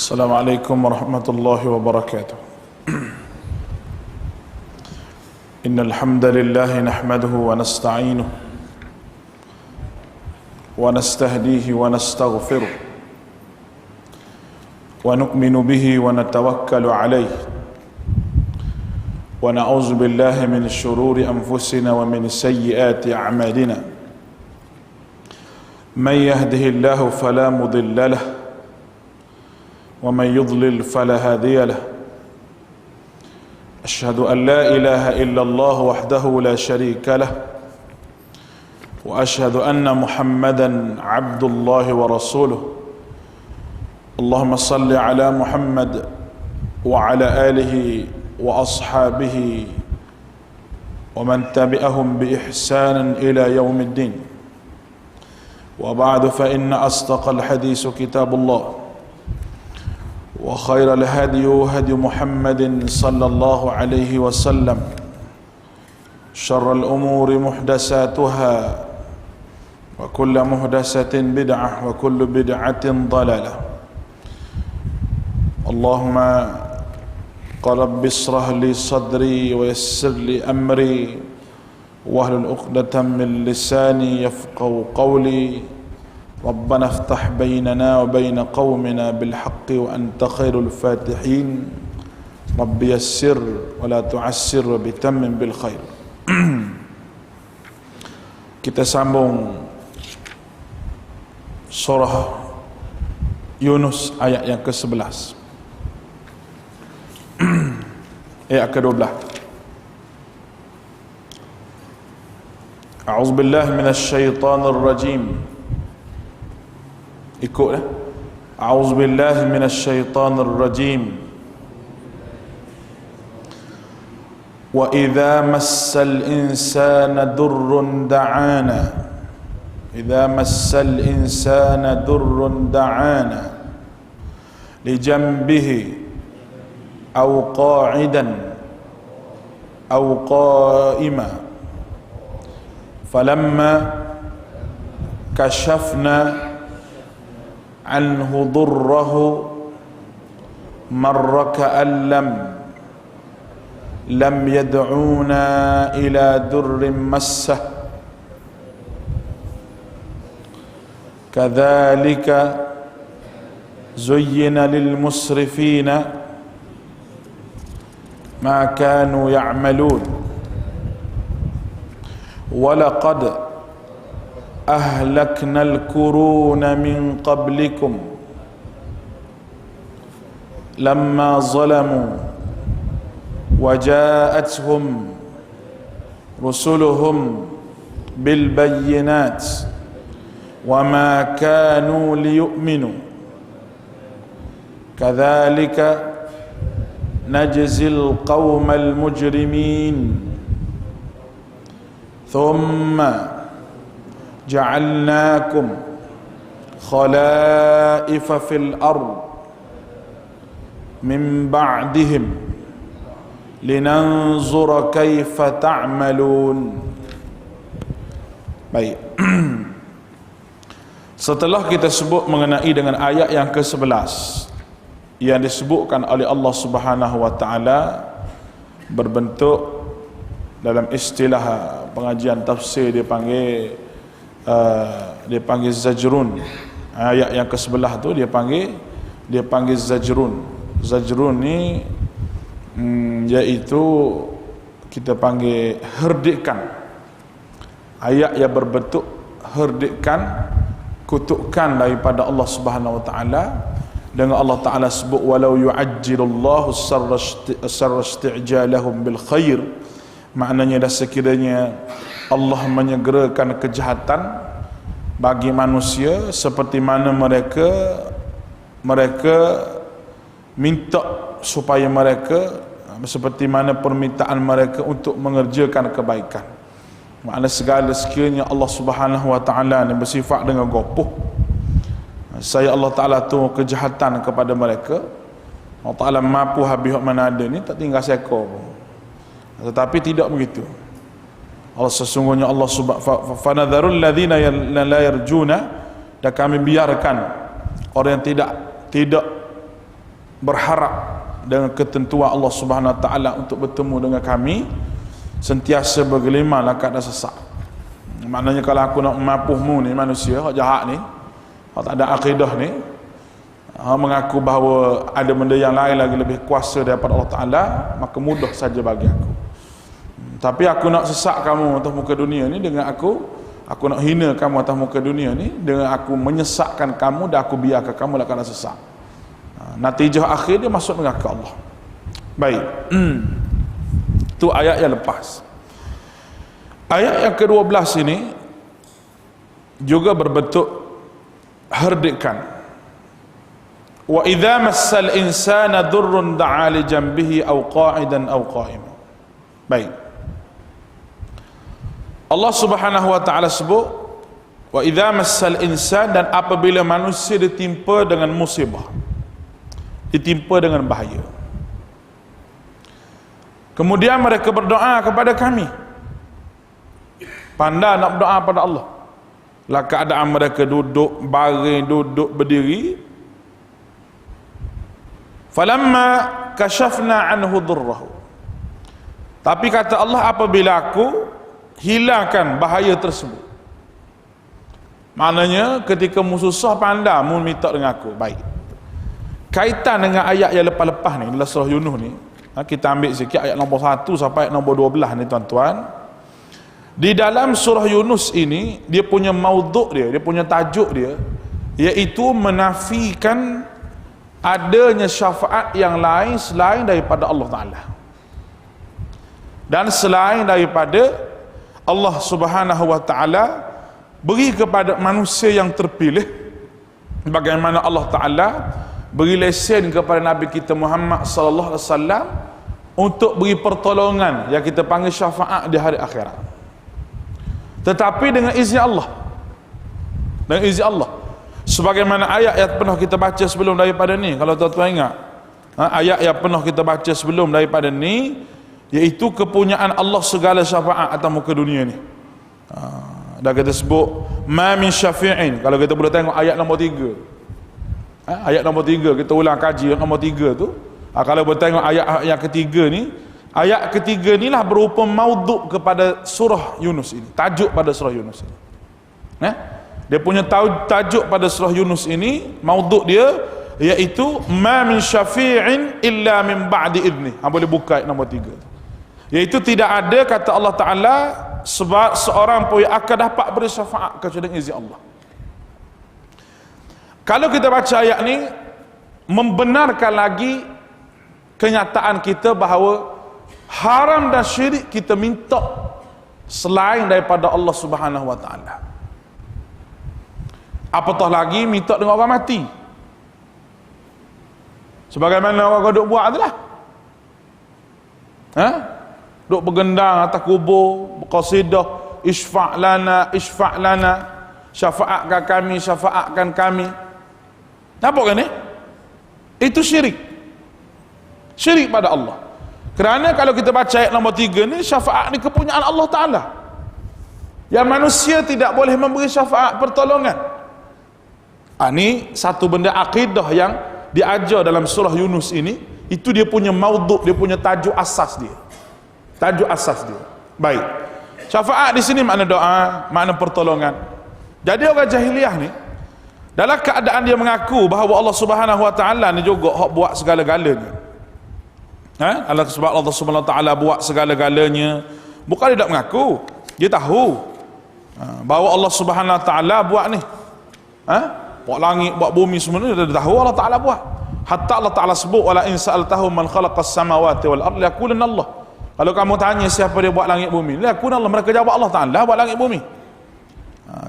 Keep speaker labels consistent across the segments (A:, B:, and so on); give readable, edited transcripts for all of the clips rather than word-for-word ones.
A: السلام عليكم ورحمة الله وبركاته. إن الحمد لله نحمده ونستعينه ونستهديه ونستغفره ونؤمن به ونتوكل عليه ونعوذ بالله من شرور أنفسنا ومن سيئات أعمالنا. من يهده الله فلا مضل له ومن يضلل فلا هادي له. أشهد أن لا إله إلا الله وحده لا شريك له وأشهد أن محمدا عبد الله ورسوله. اللهم صل على محمد وعلى آله وأصحابه ومن تبعهم بإحسان إلى يوم الدين. وبعد فإن أصدق الحديث كتاب الله وخير الهدي هدي محمد صلى الله عليه وسلم. شر الأمور محدثاتها وكل محدثة بدعة وكل بدعة ضلالة. اللهم رب اشرح لي صدري ويسر لي أمري واحلل عقدة من لساني يفقهوا قولي. ربنا افتح بيننا وبين قومنا بالحق وأنت خير الفاتحين. رب يسر ولا تعسر وبتمم بالخير. Kita sambung surah Yunus ayat yang ke-11, ayat ke-12. A'udzubillahi minasyaitonir rajim. Ikutlah. A'udzubillahi minasyaitonir rajim. Wa idza massal insana durrun da'ana. Idza massal insana durrun da'ana li janbihi aw qa'idan aw qa'ima falamma kashafna anhu durrahu marra ka'an lam yad'una ila durrin massah kadzalika zuyyina lil musrifina ma kanu ya'malun wa laqad أهلكنا القرون من قبلكم لما ظلموا وجاءتهم رسلهم بالبينات وما كانوا ليؤمنوا كذلك نجزي القوم المجرمين ثم جعلناكم خلائف في الأرض من بعدهم لننظر كيف تعملون. Baik. Setelah kita sebut mengenai dengan ayat yang ke-11 yang disebutkan oleh Allah Subhanahu wa taala berbentuk dalam istilah pengajian tafsir dipanggil zajrun. Ayat yang ke-11 tu dia panggil zajrun. Zajrun ni iaitu kita panggil herdikan. Ayat yang berbentuk herdikan, kutukan daripada Allah Subhanahu wa taala. Dengan Allah taala sebut walau yu'ajjilullahu sarra isti'jalahum bil khair. Maknanya dah sekiranya Allah menyegerakan kejahatan bagi manusia seperti mana mereka minta supaya mereka seperti mana permintaan mereka untuk mengerjakan kebaikan. Maknanya segala sekiranya Allah Subhanahu wa taala ni bersifat dengan gopoh, saya Allah taala tu kejahatan kepada mereka, Allah taala mampu habis mana ada ni tak tinggal seekor pun. Tetapi tidak begitu. Allah sesungguhnya Allah fanadharul ladzina la yarjuna, dan kami biarkan orang yang tidak berharap dengan ketentuan Allah Subhanahu Wa Taala untuk bertemu dengan kami, sentiasa bergelimang lakat dan sesak. Maknanya kalau aku nak mapuhmu ni manusia hak jahat ni, hak tak ada akidah ni, mengaku bahawa ada benda yang lain lagi lebih kuasa daripada Allah Ta'ala, maka mudah saja bagi aku. Tapi aku nak sesak kamu atas muka dunia ni dengan aku nak hina kamu atas muka dunia ni dengan aku menyesakkan kamu dan aku biarkan kamu lakukan sesak. Natijah akhir dia masuk neraka Allah. Baik. Itu ayat yang lepas. Ayat yang ke-12 ini juga berbentuk herdikan. Wa idza massal insana durrun da'a li janbihi aw qa'idan aw qa'iman. Baik. Allah Subhanahu wa taala sebut wa idza massal insan, dan apabila manusia ditimpa dengan musibah, ditimpa dengan bahaya, kemudian mereka berdoa kepada kami. Pandai nak berdoa pada Allah. Lah keadaan mereka duduk baring, duduk berdiri. Falamma kashafna anhu dhurrahu, tapi kata Allah, apabila aku hilangkan bahaya tersebut. Maknanya ketika mu susah pandai mu minta dengan aku. Baik. Kaitan dengan ayat yang lepas-lepas ni dalam surah Yunus ni, kita ambil sikit ayat nombor 1 sampai ayat nombor 12 ni tuan-tuan. Di dalam surah Yunus ini, dia punya maudhu' dia punya tajuk dia, iaitu menafikan adanya syafaat yang lain selain daripada Allah Ta'ala dan selain daripada Allah Subhanahu Wa Ta'ala beri kepada manusia yang terpilih, bagaimana Allah Ta'ala beri lesen kepada Nabi kita Muhammad sallallahu alaihi wasallam untuk beri pertolongan yang kita panggil syafaat di hari akhirat, tetapi dengan izin Allah, dengan izin Allah. Sebagaimana ayat yang pernah kita baca sebelum daripada ni, kalau tuan-tuan ingat, ayat yang pernah kita baca sebelum daripada ni, iaitu kepunyaan Allah segala syafaat atas muka dunia ni. Dah kita sebut ma min syafi'in. Kalau kita boleh tengok ayat nombor 3, ayat nombor 3, kita ulang kaji ayat nombor 3 tu. Kalau boleh tengok ayat yang ketiga ni, ayat ketiga ni lah berupa maudhu' kepada surah Yunus ini, tajuk pada surah Yunus ini. Dia punya tajuk pada surah Yunus ini, maudhu' dia iaitu ma min syafi'in illa min ba'di idni. Boleh buka ayat nombor 3 tu. Iaitu tidak ada, kata Allah Ta'ala, sebab seorang pun akan dapat beri syafaat kecuali dengan izin Allah. Kalau kita baca ayat ni, membenarkan lagi kenyataan kita bahawa haram dan syirik kita minta selain daripada Allah Subhanahu Wa Ta'ala. Apatah lagi minta dengan orang mati, sebagaimana orang duk buat itulah. Duk bergendang atas kubur, berqasidah, isfa' lana, syafaatkan kami, syafaatkan kami. Apa kan ni? Itu syirik. Syirik pada Allah. Kerana kalau kita baca ayat nombor 3 ni, syafaat ni kepunyaan Allah Ta'ala, yang manusia tidak boleh memberi syafaat pertolongan. Ini satu benda akidah yang diajar dalam surah Yunus ini. Itu dia punya maudhu', dia punya tajuk asas dia. Tajuk asas dia. Baik. Syafaat di sini makna doa, makna pertolongan. Jadi orang jahiliah ni, dalam keadaan dia mengaku bahawa Allah Subhanahu Wa Ta'ala ni juga hak buat segala-galanya. Kalau sebab Allah Subhanahu Wa Ta'ala buat segala-galanya, bukan dia tak mengaku, dia tahu bahawa Allah Subhanahu Wa Ta'ala buat ni. Buat langit, buat bumi, semua ni dia tahu Allah Ta'ala buat. Hatta Allah Ta'ala sebut wala in sa'altahum man khalaqas samawati wal ardi yaqulanna Allah. Kalau kamu tanya siapa dia buat langit bumi, yaqulanna Allah, mereka jawab Allah Ta'ala buat langit bumi.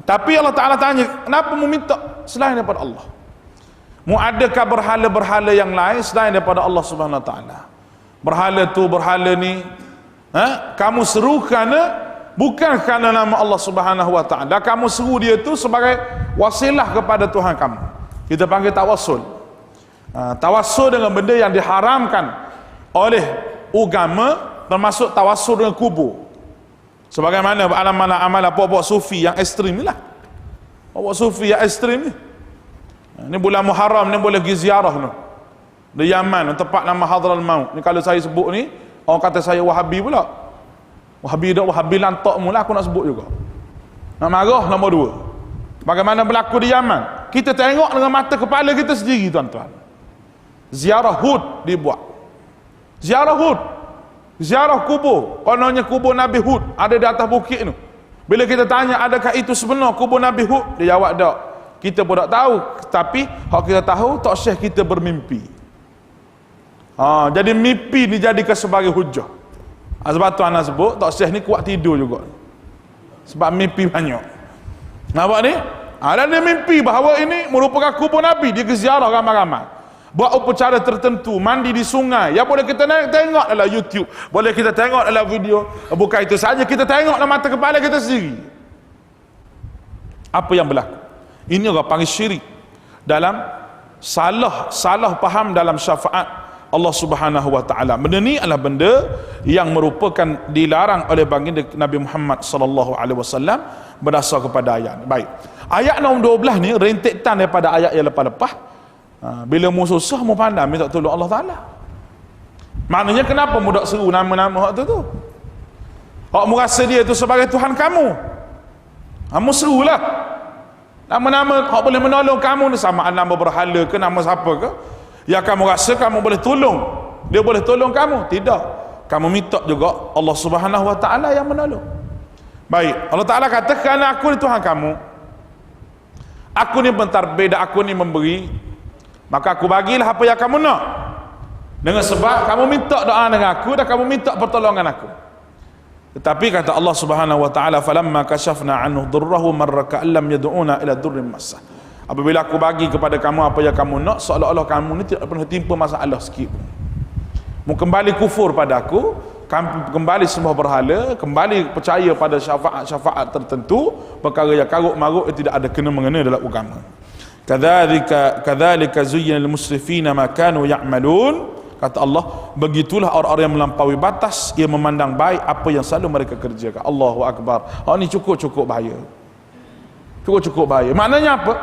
A: Tapi Allah Ta'ala tanya, kenapa mu minta selain daripada Allah? Mu adakah berhala-berhala yang lain selain daripada Allah Subhanahu Wa Ta'ala? Berhala tu, berhala ni, kamu seru kerana bukan kerana nama Allah Subhanahu Wa Ta'ala, kamu seru dia tu sebagai wasilah kepada Tuhan kamu. Kita panggil tawassul. Tawassul dengan benda yang diharamkan oleh agama, termasuk tawassul dengan kubur. Sebagaimana amal apa-apa sufi yang ekstrim ni lah. Apa sufi yang ekstrim ni. Ni bulan Muharram ni boleh pergi ziarah ni. Di Yaman, tempat nama Hadral Maut. Ni kalau saya sebut ni, orang kata saya Wahabi pula. Wahabi lantak mula aku nak sebut juga. Nak marah nombor 2. Bagaimana berlaku di Yaman? Kita tengok dengan mata kepala kita sendiri, tuan-tuan. Ziarah Hud dibuat. Ziarah Hud. Ziarah kubur. Kononnya kubur Nabi Hud ada di atas bukit tu. Bila kita tanya adakah itu sebenar kubur Nabi Hud, dia jawab tak. Kita pun tak tahu, tapi hak kita tahu Tok Syekh kita bermimpi. Jadi mimpi dijadikan sebagai hujah. Sebab tu anak sebut Tok Syekh ni kuat tidur juga. Sebab mimpi banyak. Nampak ni? Ada dia mimpi bahawa ini merupakan kubur Nabi, dia ke ziarah ramai-ramai. Buat upacara tertentu, mandi di sungai. Ya boleh kita tengok dalam YouTube, boleh kita tengok dalam video. Bukan itu saja, kita tengok dalam mata kepala kita sendiri. Apa yang berlaku? Ini orang panggil syirik dalam salah faham dalam syafaat Allah Subhanahu wa taala. Benda ni adalah benda yang merupakan dilarang oleh baginda Nabi Muhammad sallallahu alaihi wasallam berdasar kepada ayat. Baik. Ayat nombor 12 ni rentetan daripada ayat yang lepas-lepas. Bila mu susah mu pandai minta tolong Allah Taala. Maknanya kenapa mu dak seru nama-nama hak tu? Hak mu rasa dia tu sebagai Tuhan kamu. Kamu serulah. Nama-nama hak boleh menolong kamu ni, sama nama berhala ke nama siapa ke, yang kamu rasa kamu boleh tolong. Dia boleh tolong kamu? Tidak. Kamu minta juga Allah Subhanahu wa taala yang menolong. Baik, Allah Taala kata kerana aku ni Tuhan kamu. Aku ni pentadbir dan aku ni memberi, maka aku bagilah apa yang kamu nak. Dengan sebab kamu minta doa dengan aku dan kamu minta pertolongan aku. Tetapi kata Allah Subhanahu wa taala, falamma kashafna anhu durrahu marra ka'an lam yad'una ila durrin massah. Apabila aku bagi kepada kamu apa yang kamu nak, seolah-olah kamu ni tidak pernah timpa masalah sikit pun. Mu kembali kufur pada aku, kembali sembah berhala, kembali percaya pada syafaat tertentu, perkara yang karut-marut tidak ada kena mengena dalam agama. Kadzalika zuyyina lil musrifina ma kanu ya'malun. Kata Allah, begitulah orang-orang yang melampaui batas, ia memandang baik apa yang selalu mereka kerjakan. Allahu akbar. Ini cukup bahaya. Cukup bahaya. Maknanya apa?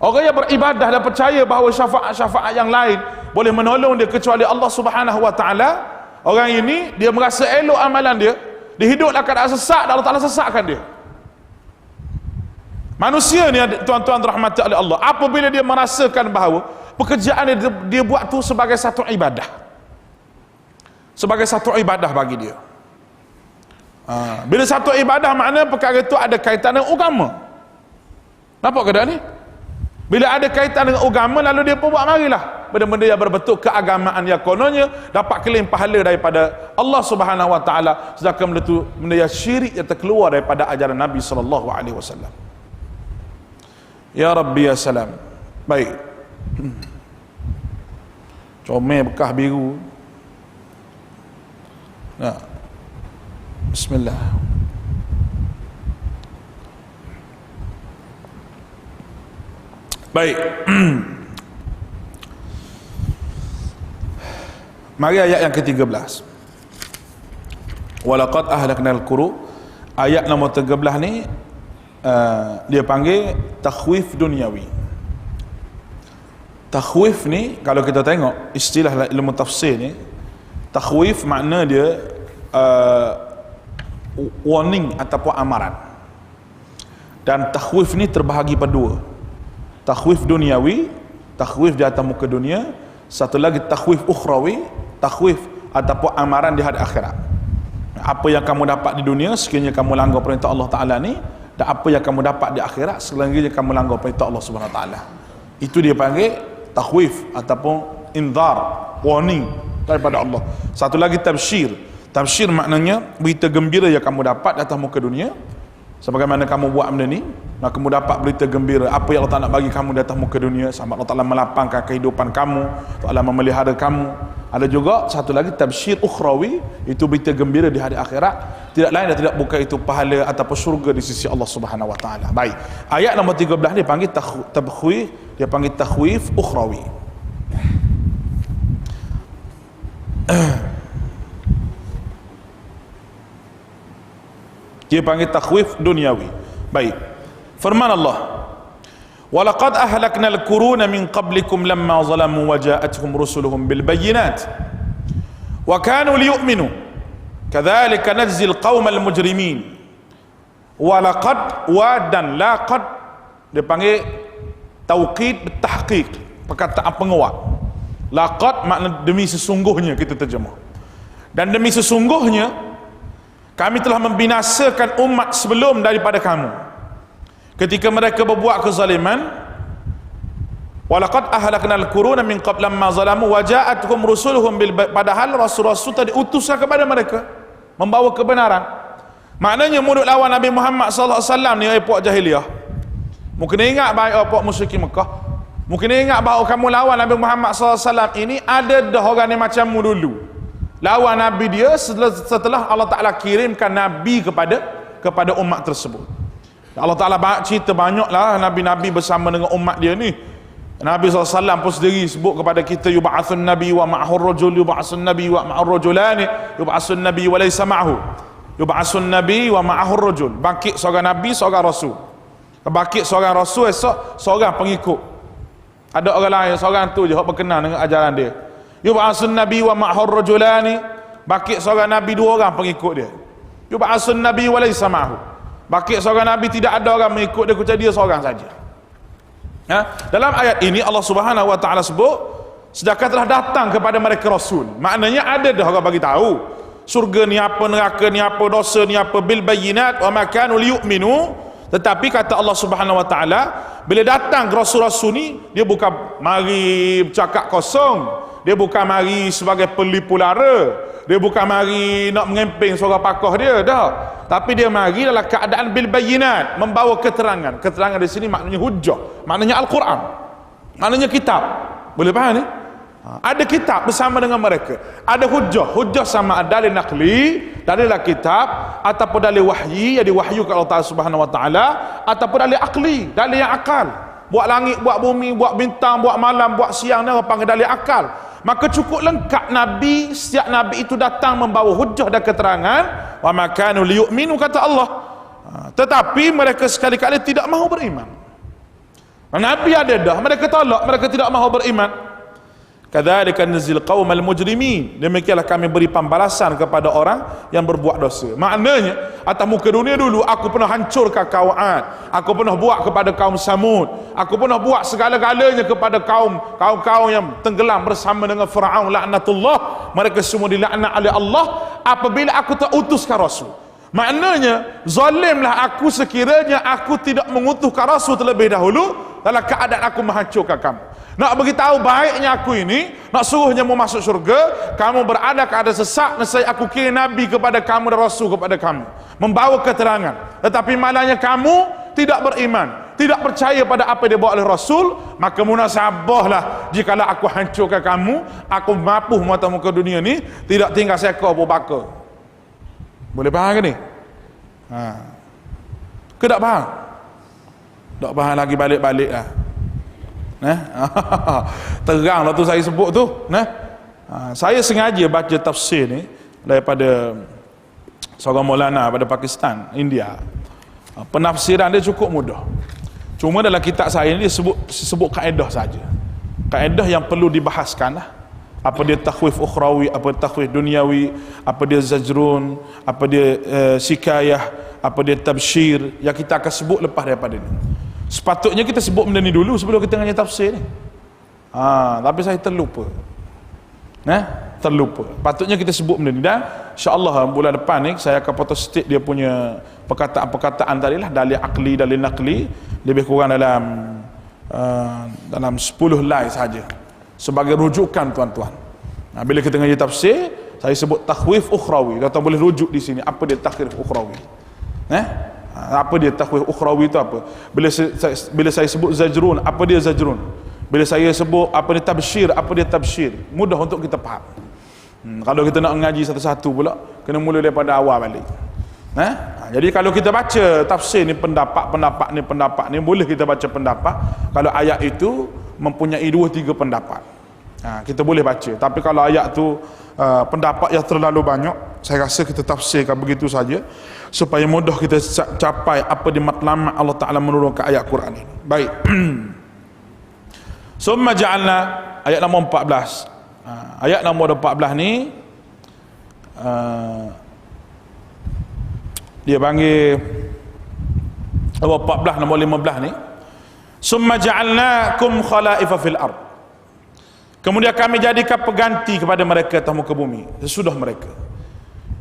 A: Orang yang beribadah dan percaya bahawa syafaat-syafaat yang lain boleh menolong dia kecuali Allah Subhanahu wa taala, orang ini dia merasa elok amalan dia, hidup dalam keadaan sesat dan Allah Taala sesatkan dia. Manusia ni tuan-tuan dirahmati oleh Allah, apabila dia merasakan bahawa pekerjaan dia buat tu sebagai satu ibadah, sebagai satu ibadah bagi dia. Bila satu ibadah, maknanya perkara itu ada kaitan dengan agama. Nampak keadaan ni? Bila ada kaitan dengan agama, lalu dia pun buat, marilah benda-benda yang berbentuk keagamaan yang kononnya dapat klaim pahala daripada Allah Subhanahu wa taala, sedangkan benda tu benda yang syirik yang terkeluar daripada ajaran Nabi sallallahu alaihi wasallam. Ya Rabbi ya salam. Baik. Comel bekah biru. Nah. Bismillah. Baik. Mari ayat yang ke-13. Walaqad ahlaknal quru. Ayat nombor 13 ni dia panggil takhwif duniawi. Takhwif ni kalau kita tengok istilah ilmu tafsir ni, takhwif makna dia warning ataupun amaran. Dan takhwif ni terbahagi pada dua. Takhwif duniawi, takhwif di atas muka dunia, satu lagi takhwif ukhrawi, takhwif ataupun amaran di hari akhirat. Apa yang kamu dapat di dunia sekiranya kamu langgar perintah Allah Taala ni, dan apa yang kamu dapat di akhirat sekiranya kamu langgar perintah Allah Subhanahu Wa Taala. Itu dia panggil takhwif ataupun inzar, warning daripada Allah. Satu lagi tabsyir. Tabsyir maknanya berita gembira yang kamu dapat di atas muka dunia. Sebagaimana kamu buat benda ni, maka kamu dapat berita gembira apa yang Allah Ta'ala bagi kamu di atas muka dunia, sama Allah Ta'ala melapangkan kehidupan kamu, Allah Ta'ala memelihara kamu. Ada juga satu lagi tabsyir ukhrawi, itu berita gembira di hari akhirat, tidak lain dan tidak bukan itu pahala ataupun syurga di sisi Allah Subhanahu wa taala. Baik. Ayat nombor 13 dia panggil takhwif, dia panggil takhwif ukhrawi. Dia panggil takhwif duniawi. Baik. Firman Allah, walaqad ahlaknal quruna min qablikum lamma zalamu wa ja'atuhum rusuluhum bil bayyinat wa kanu liyu'minu kadzalika najzil qaumal mujrimin. Walaqad wa dan laqad dia panggil tauqid bertahqiq, perkataan penguat. Laqad makna demi sesungguhnya, kita terjemah. Dan demi sesungguhnya kami telah membinasakan umat sebelum daripada kamu ketika mereka berbuat kezaliman. Walaqad ahlaknal quruna min qabl lamma zalamu wa ja'atuhum rusuluhum bil, padahal rasul-rasul tadi utuslah kepada mereka membawa kebenaran. Maknanya murid lawan Nabi Muhammad sallallahu alaihi wasallam ni puak jahiliah. Mungkin ingat baik puak musyrikin Mekah. Mungkin ingat bahawa kamu lawan Nabi Muhammad sallallahu alaihi wasallam ini ada dah orang yang macammu dulu. Lawan Nabi dia setelah Allah Taala kirimkan Nabi kepada umat tersebut. Allah Taala cerita banyaklah Nabi-Nabi bersama dengan umat dia ni. Nabi SAW pun sendiri sebut kepada kita, yub'atsun nabi wa ma'ahur rajul, yub'atsun nabi wa ma'ahur rajulani, yub'atsun nabi wa laysa ma'ahu, yub'atsun nabi wa ma'ahur rajul. Bangkit seorang nabi, seorang rasul. Bangkit seorang rasul, esok seorang pengikut. Ada orang lain, seorang tu je yang berkenan dengan ajaran dia. Yub'atsun nabi wa ma'ahur rajulani. Bangkit seorang nabi, dua orang pengikut dia. Yub'atsun nabi wa laysa ma'ahu. Bangkit seorang nabi, tidak ada orang mengikut dia, kecuali dia seorang saja. Dalam ayat ini Allah Subhanahu wa taala sebut sedangkan telah datang kepada mereka rasul. Maknanya ada dah orang bagi tahu surga ni apa, neraka ni apa, dosa ni apa, bil bayyinat wa ma kanu liyu'minu. Tetapi kata Allah Subhanahu wa taala, bila datang rasul-rasul ni, dia bukan mari bercakap kosong, dia bukan mari sebagai pelipu lara, dia bukan mari nak mengemping suara pakoh dia dah, tapi dia mari dalam keadaan bil bayyinat, membawa keterangan. Keterangan di sini maknanya hujjah, maknanya Al-Quran, maknanya kitab. Boleh faham ni? Ada kitab bersama dengan mereka, ada hujjah. Hujjah sama ada dalil naqli, dalil kitab, ataupun dalil wahyi, jadi wahyu ke Allah Ta'ala Subhanahu wa taala, ataupun dalil akli, dalil yang akal. Buat langit, buat bumi, buat bintang, buat malam, buat siang, ni orang panggil dalil akal. Maka cukup lengkap Nabi, setiap Nabi itu datang membawa hujjah dan keterangan. Wa ma kanu liyu'minu, kata Allah. Tetapi mereka sekali-kali tidak mahu beriman. Nabi ada dah, mereka tolak, mereka tidak mahu beriman. Kadzalika nazil qaumal mujrimin. Demikianlah kami beri pembalasan kepada orang yang berbuat dosa. Maknanya atas muka dunia dulu aku pernah hancurkan kaum Ad, aku pernah buat kepada kaum Samud, aku pernah buat segala-galanya kepada kaum-kaum yang tenggelam bersama dengan Firaun laknatullah. Mereka semua dilaknat oleh Allah apabila aku tak utuskan rasul. Maknanya zalimlah aku sekiranya aku tidak mengutuskan rasul terlebih dahulu dalam keadaan aku menghancurkan kamu. Nak beritahu baiknya aku ini, nak suruhnya mau masuk syurga, kamu berada keadaan sesat, nescaya aku kirim nabi kepada kamu dan rasul kepada kamu, membawa keterangan. Tetapi malahnya kamu tidak beriman, tidak percaya pada apa yang dibawa oleh rasul, maka munasabahlah jikalau aku hancurkan kamu, aku mapuh mata muka dunia ni, tidak tinggal seekor Abu Bakar. Boleh faham ke ni? Ke tak faham? Tak faham lagi, balik-balik lah. Terang lah tu saya sebut tu. Saya sengaja baca tafsir ni daripada seorang Maulana pada Pakistan, India. Penafsiran dia cukup mudah. Cuma dalam kitab saya ni dia sebut kaedah saja. Kaedah yang perlu dibahaskan lah. Apa dia takhwif ukhrawi, apa takhwif duniawi, apa dia zajrun, apa dia sikayah, apa dia tabsyir, yang kita akan sebut lepas daripada ni. Sepatutnya kita sebut benda ni dulu sebelum kita ngaji tafsir ni. Tapi saya terlupa. Terlupa. Patutnya kita sebut benda ni, dan insya-Allah bulan depan ni saya akan photostat dia punya perkataan-perkataan tadi lah, dalil akli, dalil naqli, lebih kurang dalam 10 line saja sebagai rujukan tuan-tuan. Bila kita ngaji tafsir, saya sebut takhwif ukhrawi. Tuan-tuan boleh rujuk di sini apa dia takhwif ukhrawi. Apa dia takhwif ukhrawi itu apa? Bila saya sebut zajrun, apa dia zajrun? Bila saya sebut apa dia tabsyir, apa dia tabsyir? Mudah untuk kita faham. Kalau kita nak mengaji satu-satu pula, kena mula daripada awal balik. Jadi kalau kita baca tafsir ni, pendapat ni boleh kita baca pendapat kalau ayat itu mempunyai 2-3 pendapat. Kita boleh baca. Tapi kalau ayat tu pendapat yang terlalu banyak, saya rasa kita tafsirkan begitu saja supaya mudah kita capai apa di matlamat Allah Ta'ala menurunkan ayat Quran ini. Baik. Summa ja'alna, ayat nombor 14. Ayat nombor 14 ni dia panggil nombor 14, nombor 15 ni, summa ja'alnakum khalaifa fil ard, kemudian kami jadikan pengganti kepada mereka atas muka bumi sesudah mereka,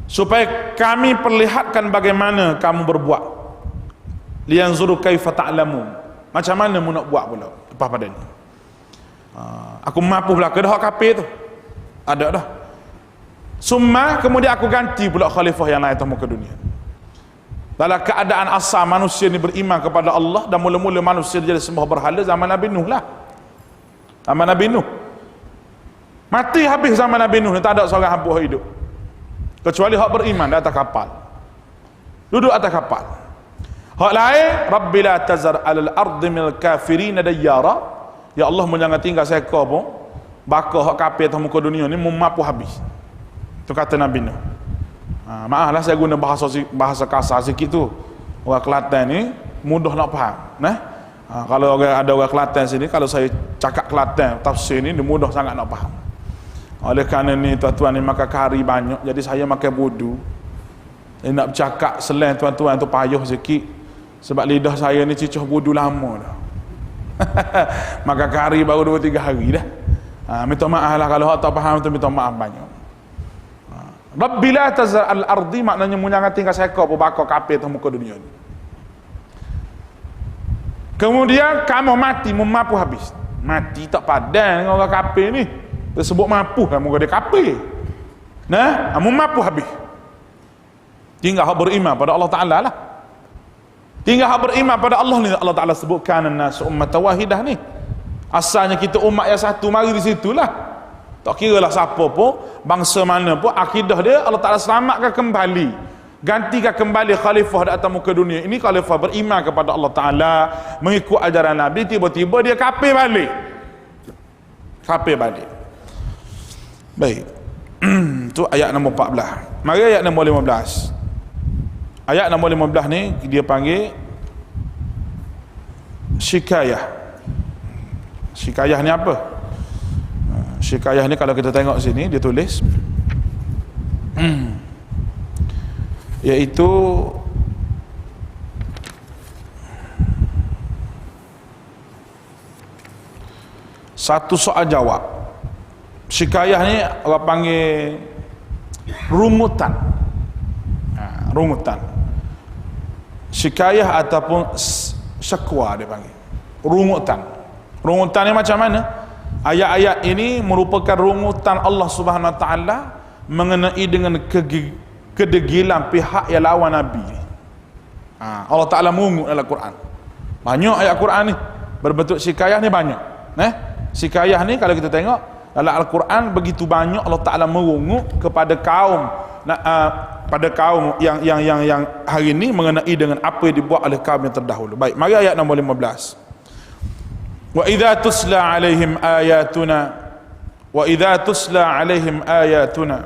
A: supaya kami perlihatkan bagaimana kamu berbuat, liyanzuru kaifa ta'lamun, macam mana mu nak buat pula lepas pada ni. Aku mampu pula ke dah kafir tu ada dah. Summa, kemudian aku ganti pula khalifah yang lain atas muka dunia. Dalam keadaan asal manusia ni beriman kepada Allah, dan mula-mula manusia jadi sembah berhala zaman Nabi Nuh lah. Zaman Nabi Nuh mati habis zaman Nabi Nuh, tak ada seorang hamba hidup kecuali hak beriman di atas kapal, duduk atas kapal. Hak lain, Rabbi la tazar alal ardi minal kafirin dayyara, ya Allah jangan tinggal seekor pun bakal hak kafir atas muka dunia ni memapu habis. Itu kata Nabi Nuh. Maaflah saya guna bahasa kasar sikit tu. Orang Kelantan ni mudah nak faham. Kalau ada orang Kelantan sini, kalau saya cakap Kelantan tafsir ni, dia mudah sangat nak faham. Oleh kerana ni tuan-tuan ni makan kari banyak, jadi saya makan budu. Nak bercakap selain tuan-tuan tu payah sikit, sebab lidah saya ni cicuh budu lama dah. Makan kari baru 2-3 hari dah. Minta maaf lah kalau tak faham tu, minta maaf banyak. Rabbi la tazar al-ardi, maknanya jangan tinggal seekor pun bakal kafir atas muka dunia ni. Kemudian kamu mati, memapu habis. Mati tak padan dengan orang kafir ni, tersebut mampu lah muka dia kafir. Memapu habis. Tinggal hak beriman pada Allah Ta'ala lah. Tinggal hak beriman pada Allah ni, Allah Ta'ala sebutkan an-nas ummatan wahidah ni. Asalnya kita umat yang satu, mari di situlah. Tak kira lah siapa pun, bangsa mana pun, akidah dia Allah Ta'ala selamatkan kembali, gantikan kembali khalifah di atas muka dunia ini. Khalifah beriman kepada Allah Ta'ala, mengikut ajaran Nabi, tiba-tiba dia kafir balik. Kafir balik. Baik. Itu ayat nombor 14. Mari ayat nombor 15. Ayat nombor 15 ni dia panggil syikayah. Syikayah ni apa? Syikayah ni kalau kita tengok sini dia tulis iaitu satu soal jawab. Syikayah ni orang panggil rungutan. Rungutan. Syikayah ataupun syakwa dia panggil. Rungutan. Rungutan ni macam mana? Ayat-ayat ini merupakan rungutan Allah Subhanahu Wa Taala mengenai dengan kedegilan pihak yang lawan Nabi. Allah Ta'ala mengungut dalam Quran. Banyak ayat Quran ni berbentuk syikayah ni banyak. Syikayah ni kalau kita tengok dalam Al-Quran begitu banyak Allah Ta'ala mengungut kepada kaum pada kaum yang hari ini mengenai dengan apa yang dibuat oleh kaum yang terdahulu. Baik, mari ayat nombor 15. وَإِذَا تُسْلَى عَلَيْهِمْ آيَاتُنَا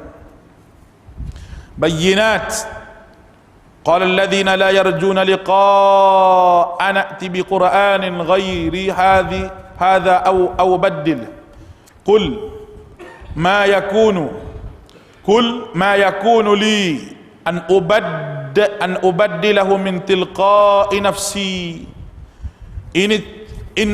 A: بَيِّنَاتٍ قَالَ الَّذِينَ لَا يَرْجُونَ لِقَاءَنَا نَأْتِ بِقُرْآنٍ غَيْرِ هَذَا أَوْ بَدِّلْ قُلْ مَا يَكُونُ لِي أَنْ أُبَدِّلَهُ مِنْ تِلْقَاءِ نَفْسِي إن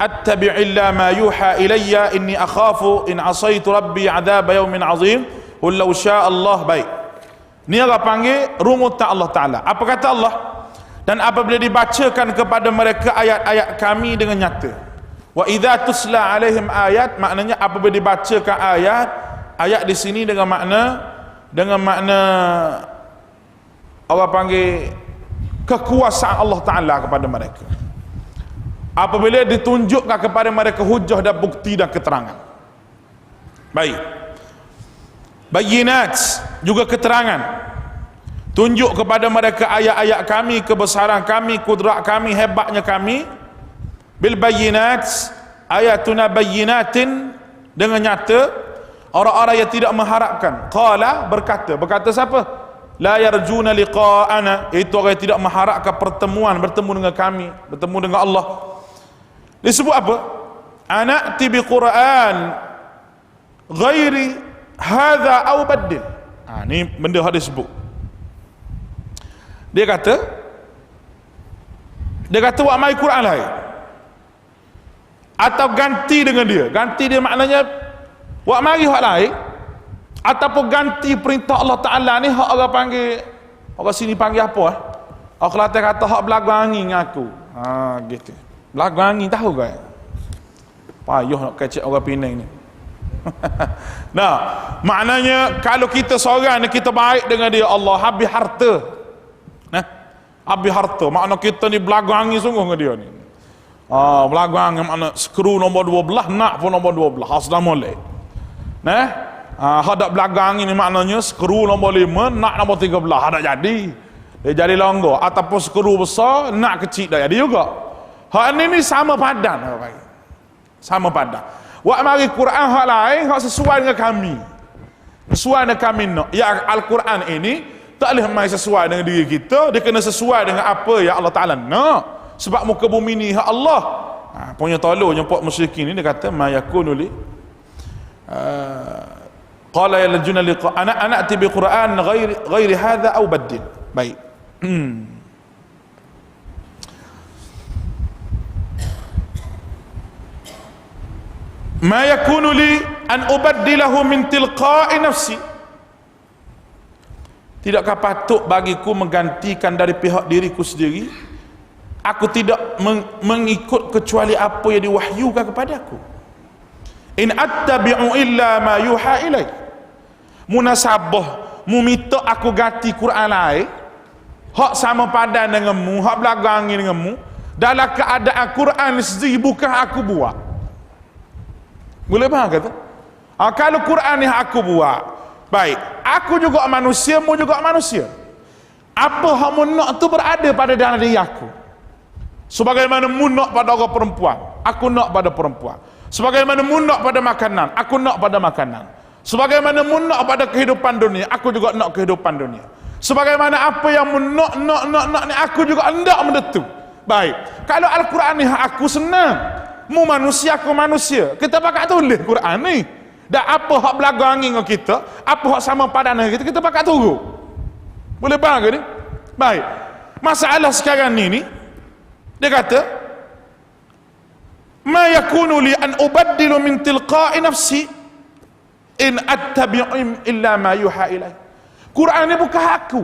A: أتبع إلا ما يوحى إلي إني أخاف إن عصيت ربي عذاب يوم عظيم قل لو شاء الله. Baik, ni Allah panggil rungutan Allah Ta'ala. Apa kata Allah? Dan apabila dibacakan kepada mereka ayat-ayat kami dengan nyata. Wa idza tusla alaihim ayat, maknanya apabila dibacakan ayat di sini dengan makna Allah panggil kekuasaan Allah Ta'ala kepada mereka. Apabila ditunjukkan kepada mereka hujah dan bukti dan keterangan. Baik. Bayinat juga keterangan. Tunjuk kepada mereka ayat-ayat kami, kebesaran kami, kudrat kami, hebatnya kami. Bil bayinat, ayatuna bayyinatin, dengan nyata. Orang-orang yang tidak mengharapkan, qala, berkata siapa? La yarjuna liqa'ana, itu orang yang tidak mengharapkan bertemu dengan kami, bertemu dengan Allah. Disebut apa? Ana'ti bi Qur'an ghairi hadza aw baddil. Ni benda hadis sebut. Dia kata buat mai Quran lain, atau ganti dengan dia. Ganti dia maknanya buat mari hak lain, ataupun ganti perintah Allah Ta'ala ni. Hak orang panggil, orang sini panggil apa orang Kelantan kata hak belagu angin dengan aku. Gitu. Belagu angin tahu ke? Payuh nak kecek orang Penang ni. Nah, maknanya kalau kita seorang ni, kita baik dengan dia, Allah habis harta. Habis harta, makna kita ni belagu angin sungguh dengan dia ni. Belagu angin makna skru nombor 12, nak pun nombor 12. Assalamualaikum. Hadap belakang ini maknanya skru nombor 5, nak nombor 13. Hadap jadi. Dia jadi longgar. Ataupun skru besar, nak kecil dah jadi juga. Hak ini sama padan. Sama padan. Wak mari Quran hak lain, hak sesuai dengan kami. Sesuai dengan kami nak. Ya, Al-Quran ini tak boleh main sesuai dengan diri kita. Dia kena sesuai dengan apa yang Allah Ta'ala nak. Sebab muka bumi ni hak Allah. Punya tolong nyempuk musyrikin ni, dia kata ma yakunu li qala ya lajuna liqa ana ati bi Quran ghairi hadha aw baddil. Baik. Ma yakunu li an ubaddilahu min tilqa'i nafsi. Tidakkah patut bagiku menggantikan dari pihak diriku sendiri? Aku tidak mengikut kecuali apa yang diwahyukan kepadaku. In attabi'u illa ma yuha ilai. Munasabah mu minta aku ganti Quran lain, hak sama padan denganmu, hak belakang denganmu, dalam keadaan Quran sendiri bukan aku buat. Boleh faham kata? Kalau Quran ni aku buat, baik, aku juga manusia, mu juga manusia. Apa hak mu nak tu berada pada dalam diri aku. Sebagaimana mu nak pada orang perempuan, aku nak pada perempuan. Sebagaimana mu nak pada makanan, aku nak pada makanan. Sebagaimana mu nak pada kehidupan dunia, aku juga nak kehidupan dunia. Sebagaimana apa yang mu nak ni, aku juga hendak mendetu. Baik, kalau Al-Quran ni aku senang. Mu manusia, aku manusia. Kita pakai tulis Quran ni. Dan apa hak belagu angin dengan kita, apa hak sama padan dengan kita pakai turut. Boleh faham ke ni? Baik. Masalah sekarang ni dia kata ma yakunu li an ubaddilu min tilqa'i nafsi in attabi'u illa ma yuha ilai. Quran ni bukan aku.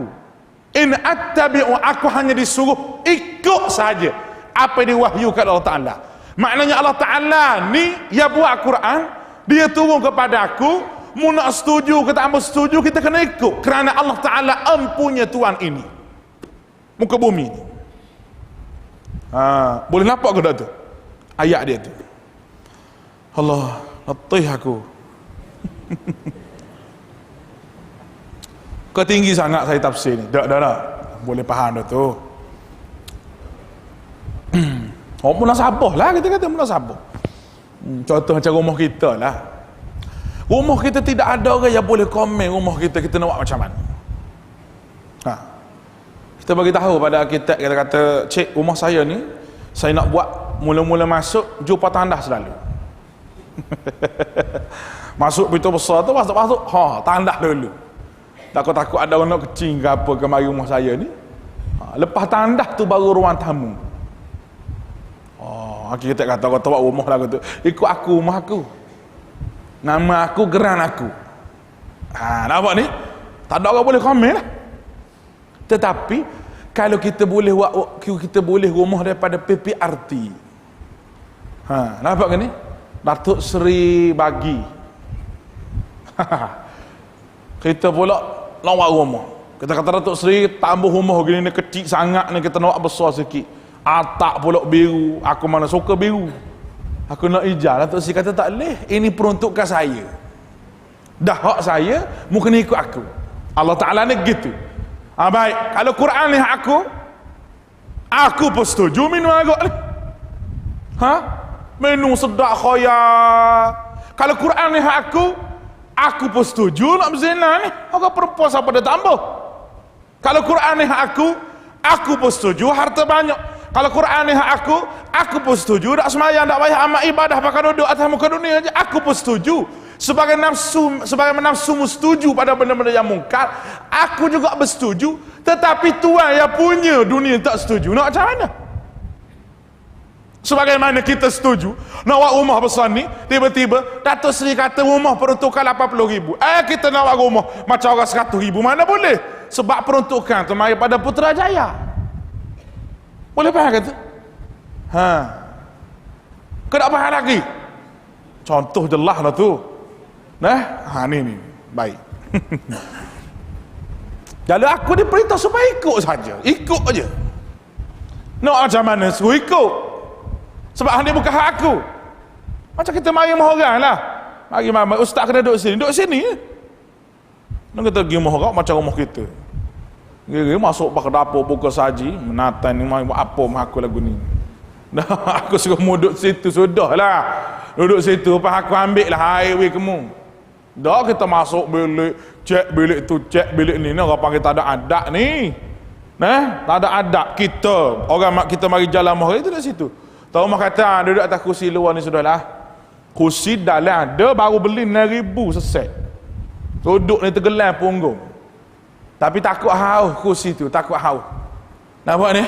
A: In attabi'u, aku hanya disuruh ikut saja apa yang diwahyukan Allah Ta'ala. Maknanya Allah Ta'ala ni ya buat Quran, dia turun kepada aku, mu nak setuju ke tak mau setuju, kita kena ikut kerana Allah Ta'ala empunya Tuhan ini, muka bumi ni. Boleh nampak ke tak tu ayat dia tu? Allah latih aku. Ketinggi sangat saya tafsir ni. Tak. Boleh faham dah tu. Oh, munasabah lah, kita kata munasabah. Contoh macam rumah kita lah. Rumah kita tidak ada orang yang boleh komen rumah kita nak buat macam mana. Kita bagi tahu pada arkitek, kita kata, cik, rumah saya ni saya nak buat, mula-mula masuk jumpa tandas selalu. Masuk pintu besar tu, masuk tandas dulu. Takut-takut ada orang nak kecil ke apa ke mari rumah saya ni. Lepas tandas tu baru ruang tamu. Kita kata kau buat rumah lah tu, ikut aku, rumah aku, nama aku, geran aku. Nampak ni? Tak ada orang boleh komen lah. Tetapi kalau kita boleh rumah daripada PPRT. Nampak ke ni? Datuk Seri bagi. Kita pula nak buat rumah. Kita kata Datuk Seri tambah rumah gini ni kecil sangat ni, kita nak buat besar sikit. Atak pula biru, aku mana suka biru, aku nak hijau. Datuk Seri kata tak boleh, ini peruntukan saya, dah hak saya, mu kena ikut aku. Allah Ta'ala ni gitu. Baik, kalau Quran ni aku pun setuju minum agak ni. Menu sedak khoya. Kalau Quran ni hak aku pun setuju nak berzina ni. Orang perempuan siapa dia tambah. Kalau Quran ni hak aku pun setuju harta banyak. Kalau Quran ni hak aku pun setuju tak semayang, tak payah amal ibadah pakai duduk atas muka dunia aja. Aku pun setuju. Sebagai nafsumu setuju pada benda-benda yang mungkar, aku juga bersetuju. Tetapi Tuhan yang punya dunia tak setuju. Nak macam mana? Sebagaimana kita setuju nak buat rumah besar ni, tiba-tiba Datuk Seri kata rumah peruntukan 80,000. Kita nak buat rumah macam orang 100,000, mana boleh? Sebab peruntukan tu mari pada Putrajaya. Boleh faham kata? Kau tak faham lagi? Contoh jelas lah tu. Ni baik. Jadi aku diperintah supaya ikut saja, ikut aja. Nak macam mana suruh ikut? Sebab dia bukan hak aku. Macam kita mari rumah orang lah. Mari mama, ustaz kena duduk sini je. Nak kita pergi rumah orang macam rumah kita. Gila masuk ke dapur buka saji, menatan ni mari buat apa mah aku lagu ni. Dah aku suruh mu duduk situ sudahlah. Duduk situ apa aku ambil lah highway kamu. Dah kita masuk bilik, cek bilik tu, cek bilik ni. Orang panggil tak ada adab ni. Tak ada adab kita. Orang mak kita mari jalan mahal itu dekat situ. Tahu mak kata duduk atas kursi luar ni sudahlah. Kursi dalam ada baru beli 9,000 seset. Duduk ni tergelam punggung. Tapi takut haus kursi tu, takut haus. Nampak ni?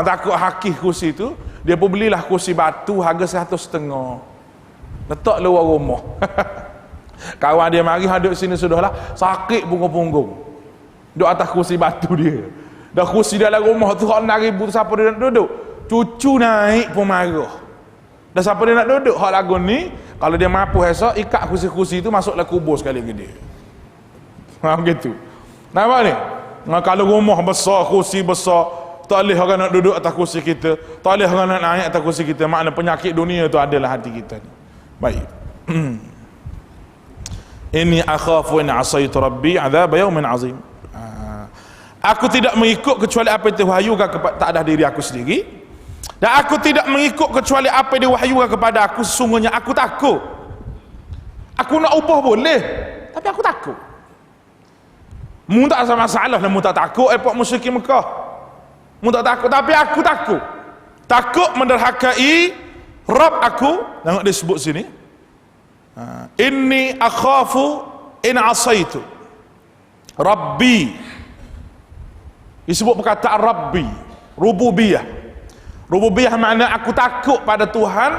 A: Takut hakih kursi tu, dia pun belilah kursi batu harga 150. Letak luar rumah. Kawan dia mari duduk sini sudahlah, sakit punggung-punggung. Duduk atas kursi batu dia. Dah kursi dalam rumah tu 6,000 tu siapa dia nak duduk? Cucu naik pun marah. Dah siapa dia nak duduk? Hak lagu ni, kalau dia mampu esok, ikat kursi-kursi tu masuklah kubur sekali ke dia. Begitu. Nampak ni? Kalau rumah besar, kursi besar, tak boleh orang nak duduk atas kursi kita, tak boleh orang nak naik atas kursi kita. Makna penyakit dunia tu adalah hati kita ni. Baik. Inni akhafu in asaitu rabbi azab yaumin azim. Aku tidak mengikut kecuali apa yang diwahyukan kepada tak ada diri aku sendiri. Dan aku tidak mengikut kecuali apa yang diwahyukan kepada aku. Sesungguhnya aku takut. Aku nak ubah boleh, tapi aku takut. Mu tak ada masalah lah, mu tak takut epok musyrikin Mekah. Mu tak takut, tapi aku takut. Takut menderhakai Rabb aku. Tengok dia sebut sini. Inni akhafu in asaitu Rabbi. Disebut perkataan Rabbi, rububiyah. Rububiyah makna aku takut pada Tuhan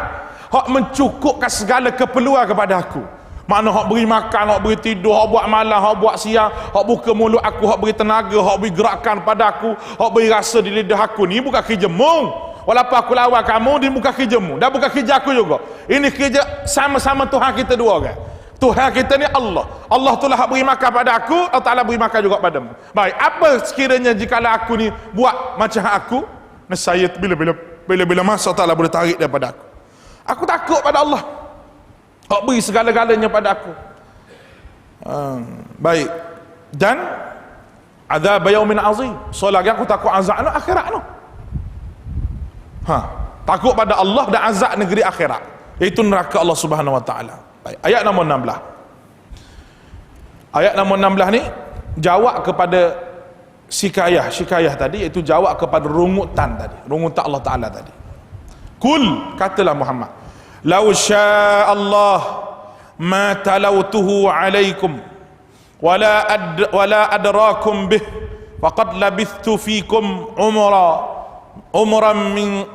A: hak mencukupkan segala keperluan kepada aku. Makna hak beri makan, hak beri tidur, hak buat malam, hak buat siang, hak buka mulut aku, hak beri tenaga, hak beri gerakan pada aku, hak beri rasa di lidah aku. Ni bukan kerja-mu. Walaupun aku lawan kamu, dia bukan kerja-mu. Dan bukan kerja aku juga. Ini kerja sama-sama Tuhan kita dua orang. Tuhan kita ni Allah. Allah tu lah beri makan pada aku, Allah Ta'ala beri makan juga padamu. Baik, apa sekiranya jika aku ni buat macam aku, nescaya bila masa Allah Ta'ala boleh tarik daripada aku. Aku takut pada Allah. Hak beri segala-galanya pada aku. Baik. Dan azab yaumin azim. So lagi aku takut azab no akhirat no. Takut pada Allah dan azab negeri akhirat. Itu neraka Allah Subhanahu wa taala. Baik. Ayat nombor 16. Ayat nombor 16 ni jawab kepada syikayah tadi, iaitu jawab kepada rungutan Allah Taala tadi. Kul, katalah Muhammad, lau syaa Allah ma talautuhu alaikum wala adrakum bih faqad labithtu fikum umran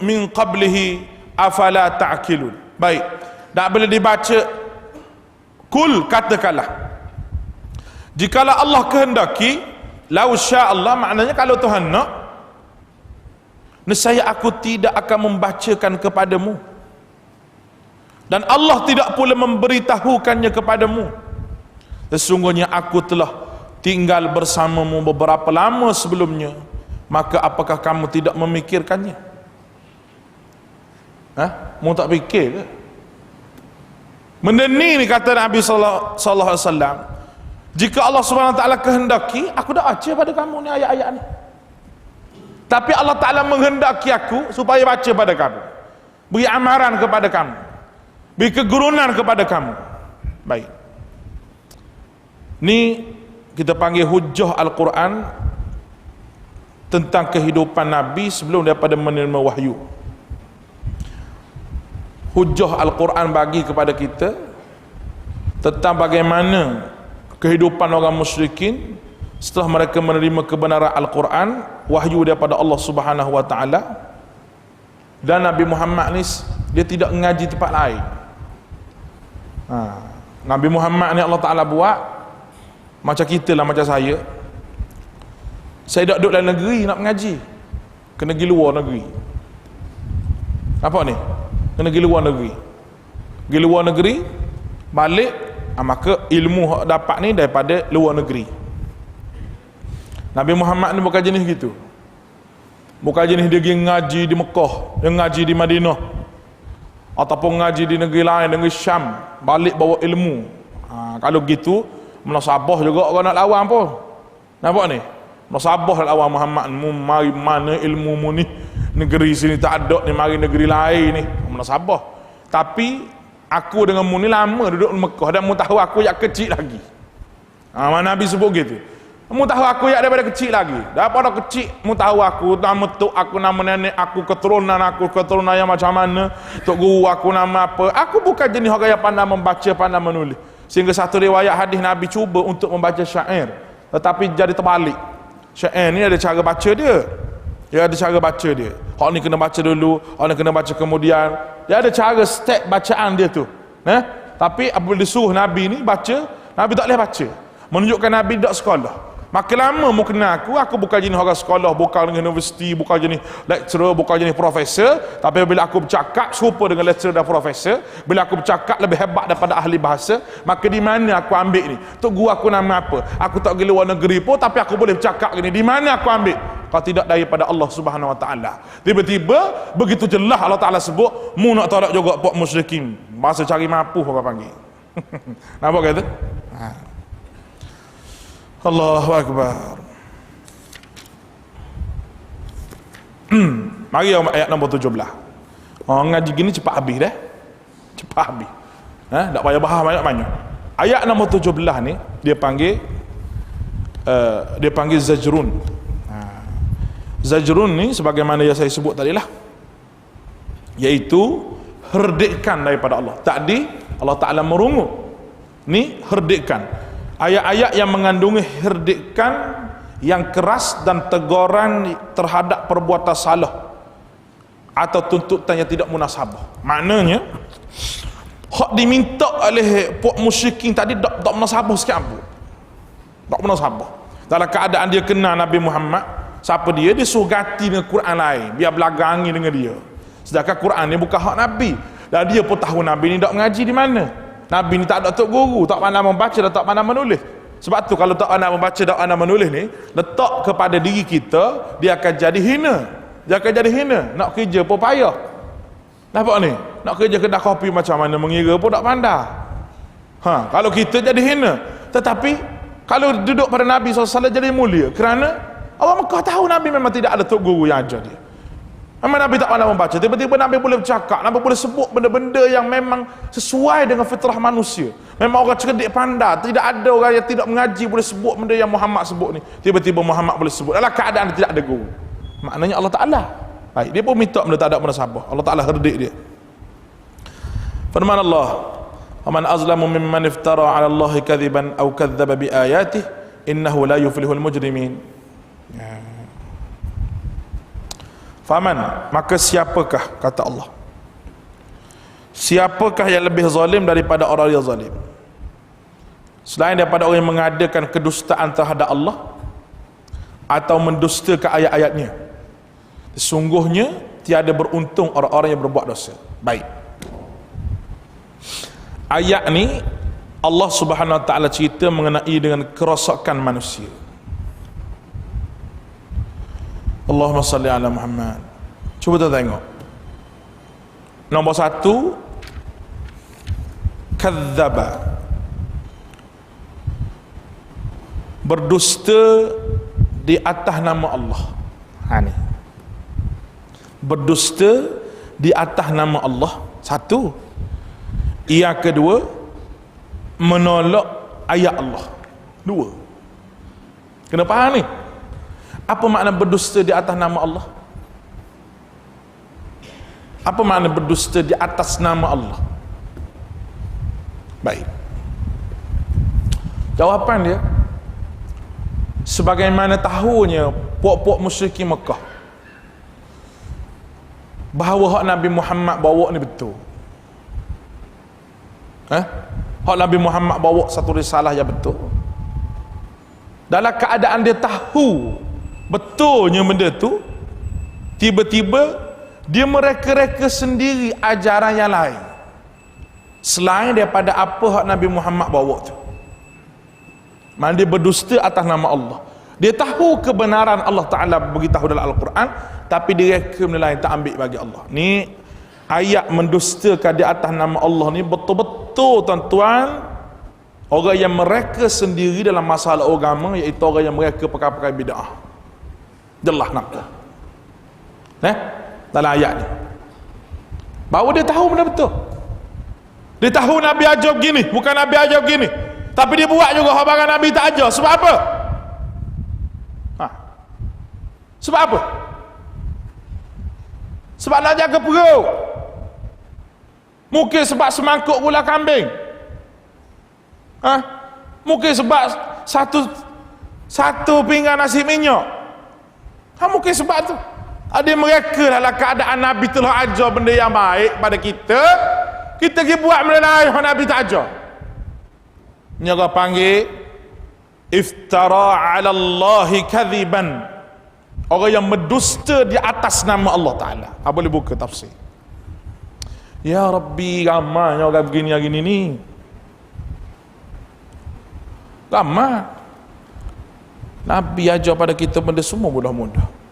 A: min qablihi afala ta'qilun. Baik, tak boleh dibaca. Kul, katakanlah, jikalau Allah kehendaki, lau syaa Allah maknanya kalau Tuhan nak, nescaya aku tidak akan membacakan kepadamu, dan Allah tidak pula memberitahukannya kepadamu. Sesungguhnya aku telah tinggal bersamamu beberapa lama sebelumnya, maka apakah kamu tidak memikirkannya? Mu tak fikir ke? Benda ni kata Nabi sallallahu alaihi wasallam, jika Allah Subhanahu wa taala kehendaki, aku dah baca pada kamu ni ayat-ayat ni. Tapi Allah Taala menghendaki aku supaya baca pada kamu. beri amaran kepada kamu, beri kegurunan kepada kamu. Baik, ni kita panggil hujjah Al-Quran tentang kehidupan Nabi sebelum daripada menerima wahyu. Hujjah Al-Quran bagi kepada kita tentang bagaimana kehidupan orang musyrikin setelah mereka menerima kebenaran Al-Quran, wahyu daripada Allah Subhanahu wa taala. Dan Nabi Muhammad ni dia tidak mengaji tempat lain. Nabi Muhammad ni Allah Taala buat macam kita lah, macam saya duduk dalam negeri nak mengaji, kena pergi luar negeri. Apa ni? Kena pergi luar negeri. Pergi luar negeri, balik, maka ilmu yang dapat ni daripada luar negeri. Nabi Muhammad ni bukan jenis gitu. Bukan jenis dia pergi ngaji di Mekah, dia ngaji di Madinah, ataupun ngaji di negeri lain, negeri Syam, balik bawa ilmu. Kalau gitu menasabah juga orang nak lawan pun. Nampak ni? Menasabah nak lawan Muhammad, mari mana ilmu mu ni, negeri sini tak ada ni, mari negeri lain ni. Menasabah. Tapi aku dengan mu ni lama duduk di Mekah dan mu tahu aku yang kecil lagi. Mana Nabi sebut gitu. Mu tahu aku yang daripada kecil lagi. Daripada kecil mu tahu aku, nama tok aku, nama nenek aku, keturunan yang macam mana, tok guru aku nama apa. Aku bukan jenis orang yang pandai membaca, pandai menulis. Sehingga satu riwayat hadis Nabi cuba untuk membaca syair, tetapi jadi terbalik. Syair ni ada cara baca dia. Dia ada cara baca dia. Hak ni kena baca dulu, hak ni kena baca kemudian. Dia ada cara step bacaan dia tu. Tapi apabila disuruh Nabi ni baca, Nabi tak boleh baca. Menunjukkan Nabi tak sekolah. Makin lama mu kenal aku bukan jenis orang sekolah, bukan jenis universiti, bukan jenis lecturer, bukan jenis profesor. Tapi bila aku bercakap serupa dengan lecturer dan profesor, bila aku bercakap lebih hebat daripada ahli bahasa, maka di mana aku ambil ni? Tok guru aku nama apa? Aku tak pergi luar negeri pun, tapi aku boleh bercakap gini. Di mana aku ambil? Kalau tidak daripada Allah Subhanahu wa taala. Tiba-tiba begitu jelas Allah Taala sebut, mu nak tolak juga pok musyrikin. Bahasa cari mampu orang panggil. Nampak kata? Allahu Akbar. Mari ayat nombor 17. Ngaji gini cepat habis dah. Cepat habis. Tak payah bahas banyak-banyak. Ayat nombor 17 ni dia panggil zajrun. Zajrun ni sebagaimana yang saya sebut tadi lah, iaitu herdikan daripada Allah. Tadi Allah Ta'ala merungut, ni herdikan. Ayat-ayat yang mengandungi herdikan yang keras dan teguran terhadap perbuatan salah atau tuntutan yang tidak munasabah. Maknanya hak diminta oleh puak musyrikin tadi tak munasabah sikit apa. Tak munasabah. Dalam keadaan dia kenal Nabi Muhammad, siapa dia? Dia suruh ganti dengan Quran lain biar belagangi dengan dia. Sedangkan Quran ni bukan hak Nabi. Dan dia pun tahu Nabi ni tak mengaji di mana. Nabi ni tak ada tok guru, tak pandai membaca dan tak pandai menulis. Sebab tu kalau tak pandai membaca, tak pandai menulis ni, letak kepada diri kita, dia akan jadi hina. Dia akan jadi hina. Nak kerja pun payah. Nampak ni? Nak kerja kedai kopi macam mana mengira pun tak pandai. Kalau kita jadi hina. Tetapi kalau duduk pada Nabi SAW jadi mulia, kerana orang Mekah tahu Nabi memang tidak ada tok guru yang ajar dia. Memang Nabi tak pandai membaca. Tiba-tiba Nabi boleh bercakap, Nabi boleh sebut benda-benda yang memang sesuai dengan fitrah manusia. Memang orang cerdik pandai. Tidak ada orang yang tidak mengaji boleh sebut benda yang Muhammad sebut ni. Tiba-tiba Muhammad boleh sebut dalam keadaan dia tidak ada guru. Maknanya Allah Ta'ala, baik, dia pun minta benda tak ada munasabah. Allah Ta'ala herdik dia. Firman Allah, "Waman azlamu mimman iftara 'ala Allahi kadhiban aw kadzdzaba bi ayatihi innahu la yuflihul mujrimin." Faman, maka siapakah, kata Allah, siapakah yang lebih zalim daripada orang yang zalim selain daripada orang yang mengadakan kedustaan terhadap Allah atau mendustakan ayat-ayatnya? Sesungguhnya tiada beruntung orang-orang yang berbuat dosa. Baik, ayat ni Allah Subhanahu wa taala cerita mengenai dengan kerosakan manusia. Allahumma salli ala Muhammad. Cuba kita tengok. Nombor 1, kadzdzaba, berdusta di atas nama Allah. Ni berdusta di atas nama Allah. Satu. Yang kedua, menolak ayat Allah. Dua. Kena faham ni. Apa makna berdusta di atas nama Allah? Apa makna berdusta di atas nama Allah? Baik. Jawapan dia, sebagaimana tahunya puak-puak musyrikin Mekah bahawa hak Nabi Muhammad bawa ni betul. Hak Nabi Muhammad bawa satu risalah yang betul. Dalam keadaan dia tahu betulnya benda tu, tiba-tiba dia mereka-reka sendiri ajaran yang lain selain daripada apa hak Nabi Muhammad bawa tu. Mana dia berdusta atas nama Allah. Dia tahu kebenaran Allah Ta'ala beritahu dalam Al-Quran, tapi dia reka benda lain, tak ambil bagi Allah. Ni ayat mendustakan di atas nama Allah ni betul-betul tuan-tuan, orang yang mereka sendiri dalam masalah agama, iaitu orang yang mereka pakai-pakai bid'ah. Jelas nampak dalam ayat ni bahawa dia tahu benda betul. Dia tahu Nabi ajar begini, bukan Nabi ajar begini, tapi dia buat juga hak barang Nabi tak ajar. Sebab apa? Sebab apa? Sebab nak jaga perut. Mungkin sebab semangkuk gula kambing. Mungkin sebab satu pinggan nasi minyak. Mungkin sebab tu. Ada mereka dalam keadaan Nabi telah ajar benda yang baik pada kita, kita pergi buat benda lain yang Nabi tak ajar. Ni orang panggil iftara 'ala Allahi kadhiban. Orang yang mendusta di atas nama Allah Ta'ala. Boleh buka tafsir. Ya Rabbi, ramainya orang begini hari ni. Ramai. Nabi ajar pada kita benda semua mudah-mudah.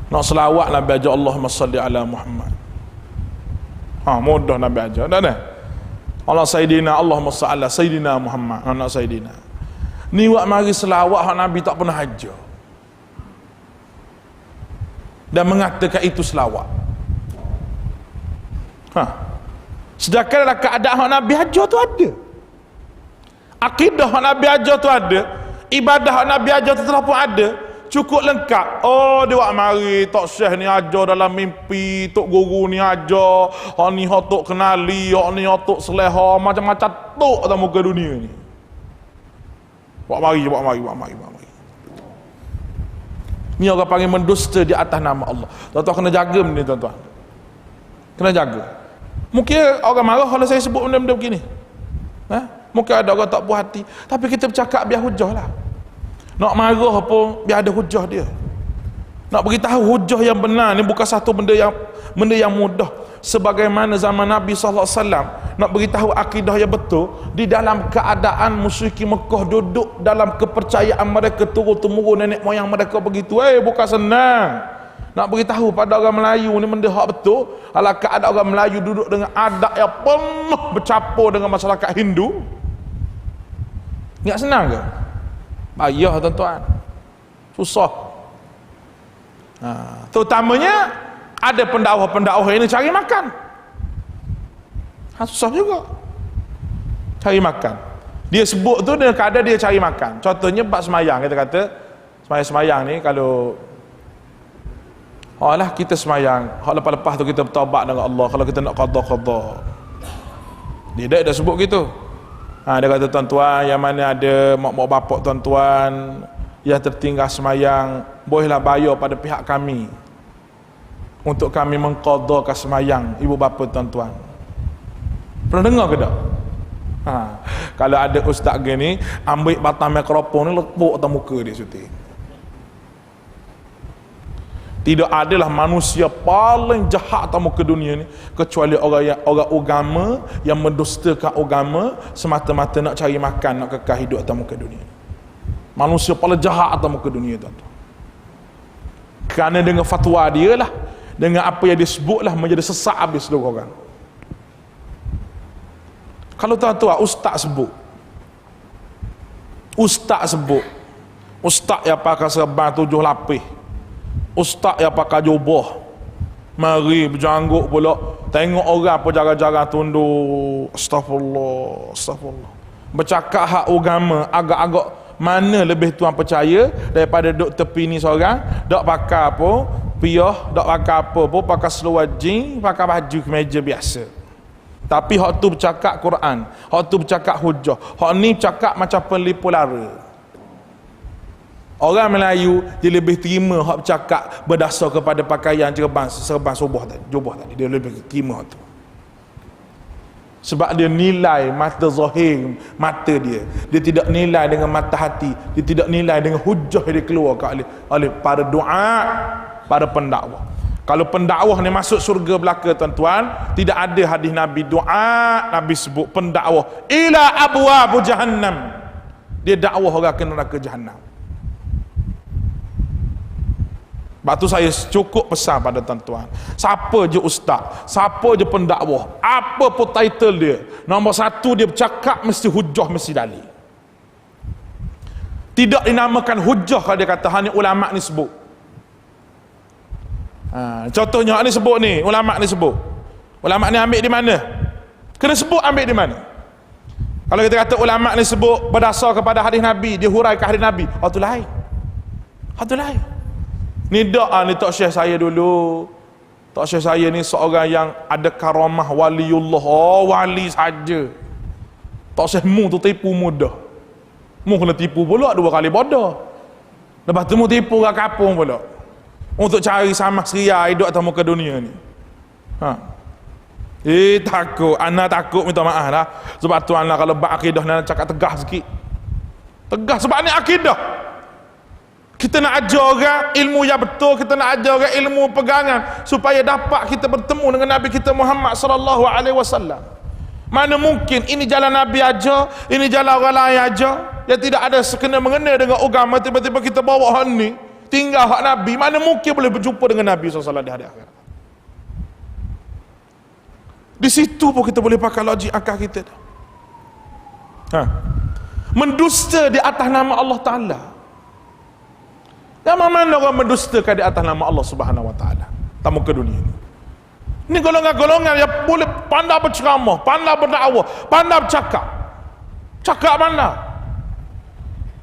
A: Nak selawat Nabi ajar Allahumma salli ala Muhammad. Mudah Nabi ajar. Tak ada? Allah Sayyidina, Allahumma salli ala Sayyidina Muhammad. Nak Sayyidina. Ni wak mari selawat hak Nabi tak pernah ajar. Dan mengatakan itu selawat. Sedangkan dalam keadaan hak Nabi ajar tu ada. Akidah hak Nabi ajar tu ada. Ibadah hak Nabi ajar tu telah pun ada. Cukup lengkap. Dia wak mari tok syekh ni ajar dalam mimpi, tok guru ni ajar, hak ni hak tok kenali, hak ni hak tok seleha, macam-macam tok dalam muka dunia ni. Wak mari. Ni orang panggil mendusta di atas nama Allah. Tuan-tuan kena jaga benda ni, tuan-tuan. Kena jaga. Mungkin orang marah kalau saya sebut benda-benda begini. Mungkin ada orang tak puas hati, tapi kita bercakap biar hujah lah. Nak marah pun biar ada hujah dia. Nak beritahu hujah yang benar ni bukan satu benda yang mudah. Sebagaimana zaman Nabi SAW nak beritahu akidah yang betul di dalam keadaan musyrikin Mekah duduk dalam kepercayaan mereka turun-temurun nenek moyang mereka begitu. Bukan senang nak beritahu pada orang Melayu ni benda hak betul. Kalau keadaan orang Melayu duduk dengan adat yang penuh bercampur dengan masyarakat Hindu, tak senang ke? Payah tuan-tuan, susah. Terutamanya ada pendakwah ini cari makan. Susah juga cari makan. Dia sebut tu dengan keadaan dia cari makan. Contohnya bab semayang, kita kata semayang ni, kalau kita semayang, lepas-lepas tu kita bertaubat dengan Allah. Kalau kita nak qada, dia dah sebut gitu. Dia kata, tuan-tuan yang mana ada mak bapak tuan-tuan yang tertinggal semayang, bolehlah bayar pada pihak kami untuk kami mengqadakan semayang ibu bapa tuan-tuan. Pernah dengar ke tak? Kalau ada ustaz gini, ambil batang mikrofon ni lepuk atas muka dia syuting. Tidak adalah manusia paling jahat atas muka dunia ni kecuali orang agama yang mendustakan agama semata-mata nak cari makan, nak kekal hidup atas muka dunia. Manusia paling jahat atas muka dunia, tuan-tuan. Kerana dengan fatwa dia lah, dengan apa yang disebut lah, menjadi sesak habis seluruh orang. Kalau tuan-tuan ustaz sebut, ustaz yang pakai serban 7 lapis, ustaz yang pakai jubah, Mari berjangguk pula. Tengok orang apa jarang-jarang tunduk. Astagfirullah, astagfirullah. Bercakap hak agama agak-agak mana lebih tuan percaya daripada duk tepi ni seorang, dak pakai apa, piyah, dak pakai apa pun, pakai seluar jeans, pakai baju kemeja biasa. Tapi hak tu bercakap Quran, hak tu bercakap hujah, hak ni bercakap macam pelipu lara. Orang Melayu dia lebih terima hak bercakap berdasar kepada pakaian serban jubah tadi, dia lebih terima tu. Sebab dia nilai mata zahir mata dia tidak nilai dengan mata hati, dia tidak nilai dengan hujah yang dikeluarkan oleh para duat, para pendakwah. Kalau pendakwah ni masuk surga belaka tuan-tuan, tidak ada hadis Nabi doa Nabi sebut pendakwah ila abwaab jahannam, dia dakwah orang ke neraka jahannam. Sebab tu saya cukup pesan pada tuan-tuan, siapa je ustaz, siapa je pendakwah, apa pun title dia, nombor satu dia bercakap mesti hujah, mesti dalil. Tidak dinamakan hujah kalau dia kata hanya ulama ni sebut. Contohnya ni sebut ni, ulama ni sebut. Ulama ni ambil di mana? Kena sebut ambil di mana? Kalau kita kata ulama ni sebut berdasar kepada hadis Nabi, dia huraikan hadis Nabi, tu lain. Tu lain. Ni ni Tok Syekh saya dulu. Tok Syekh saya ni seorang yang ada karamah waliullah. Wali saja. Tok Syekh mu tu tipu mudah. Mu kena tipu pula 2 kali bodoh. Lepas tu mu tipu orang kampung pula. Untuk cari sama seria hidup atas muka dunia ni. Takut. Ana takut minta maaf lah. Sebab tu ana kalau bab akidah nak cakap tegas sikit. Tegas sebab ni akidah. Kita nak ajar orang ilmu yang betul, kita nak ajar orang ilmu pegangan supaya dapat kita bertemu dengan Nabi kita Muhammad sallallahu alaihi wasallam. Mana mungkin ini jalan Nabi aja, ini jalan orang lain aja, yang tidak ada sekena mengena dengan agama, tiba-tiba kita bawa hak ni, tinggal hak Nabi. Mana mungkin boleh berjumpa dengan Nabi sallallahu alaihi wasallam di hari akhirat. Di situ pun kita boleh pakai logik akal kita. Mendusta di atas nama Allah Taala. Yang mana orang mendustakan di atas nama Allah Subhanahu Wa Taala tamu ke dunia ini. Ini golongan-golongan yang boleh pandai berceramah, pandai berdakwah, pandai bercakap. Cakap mana?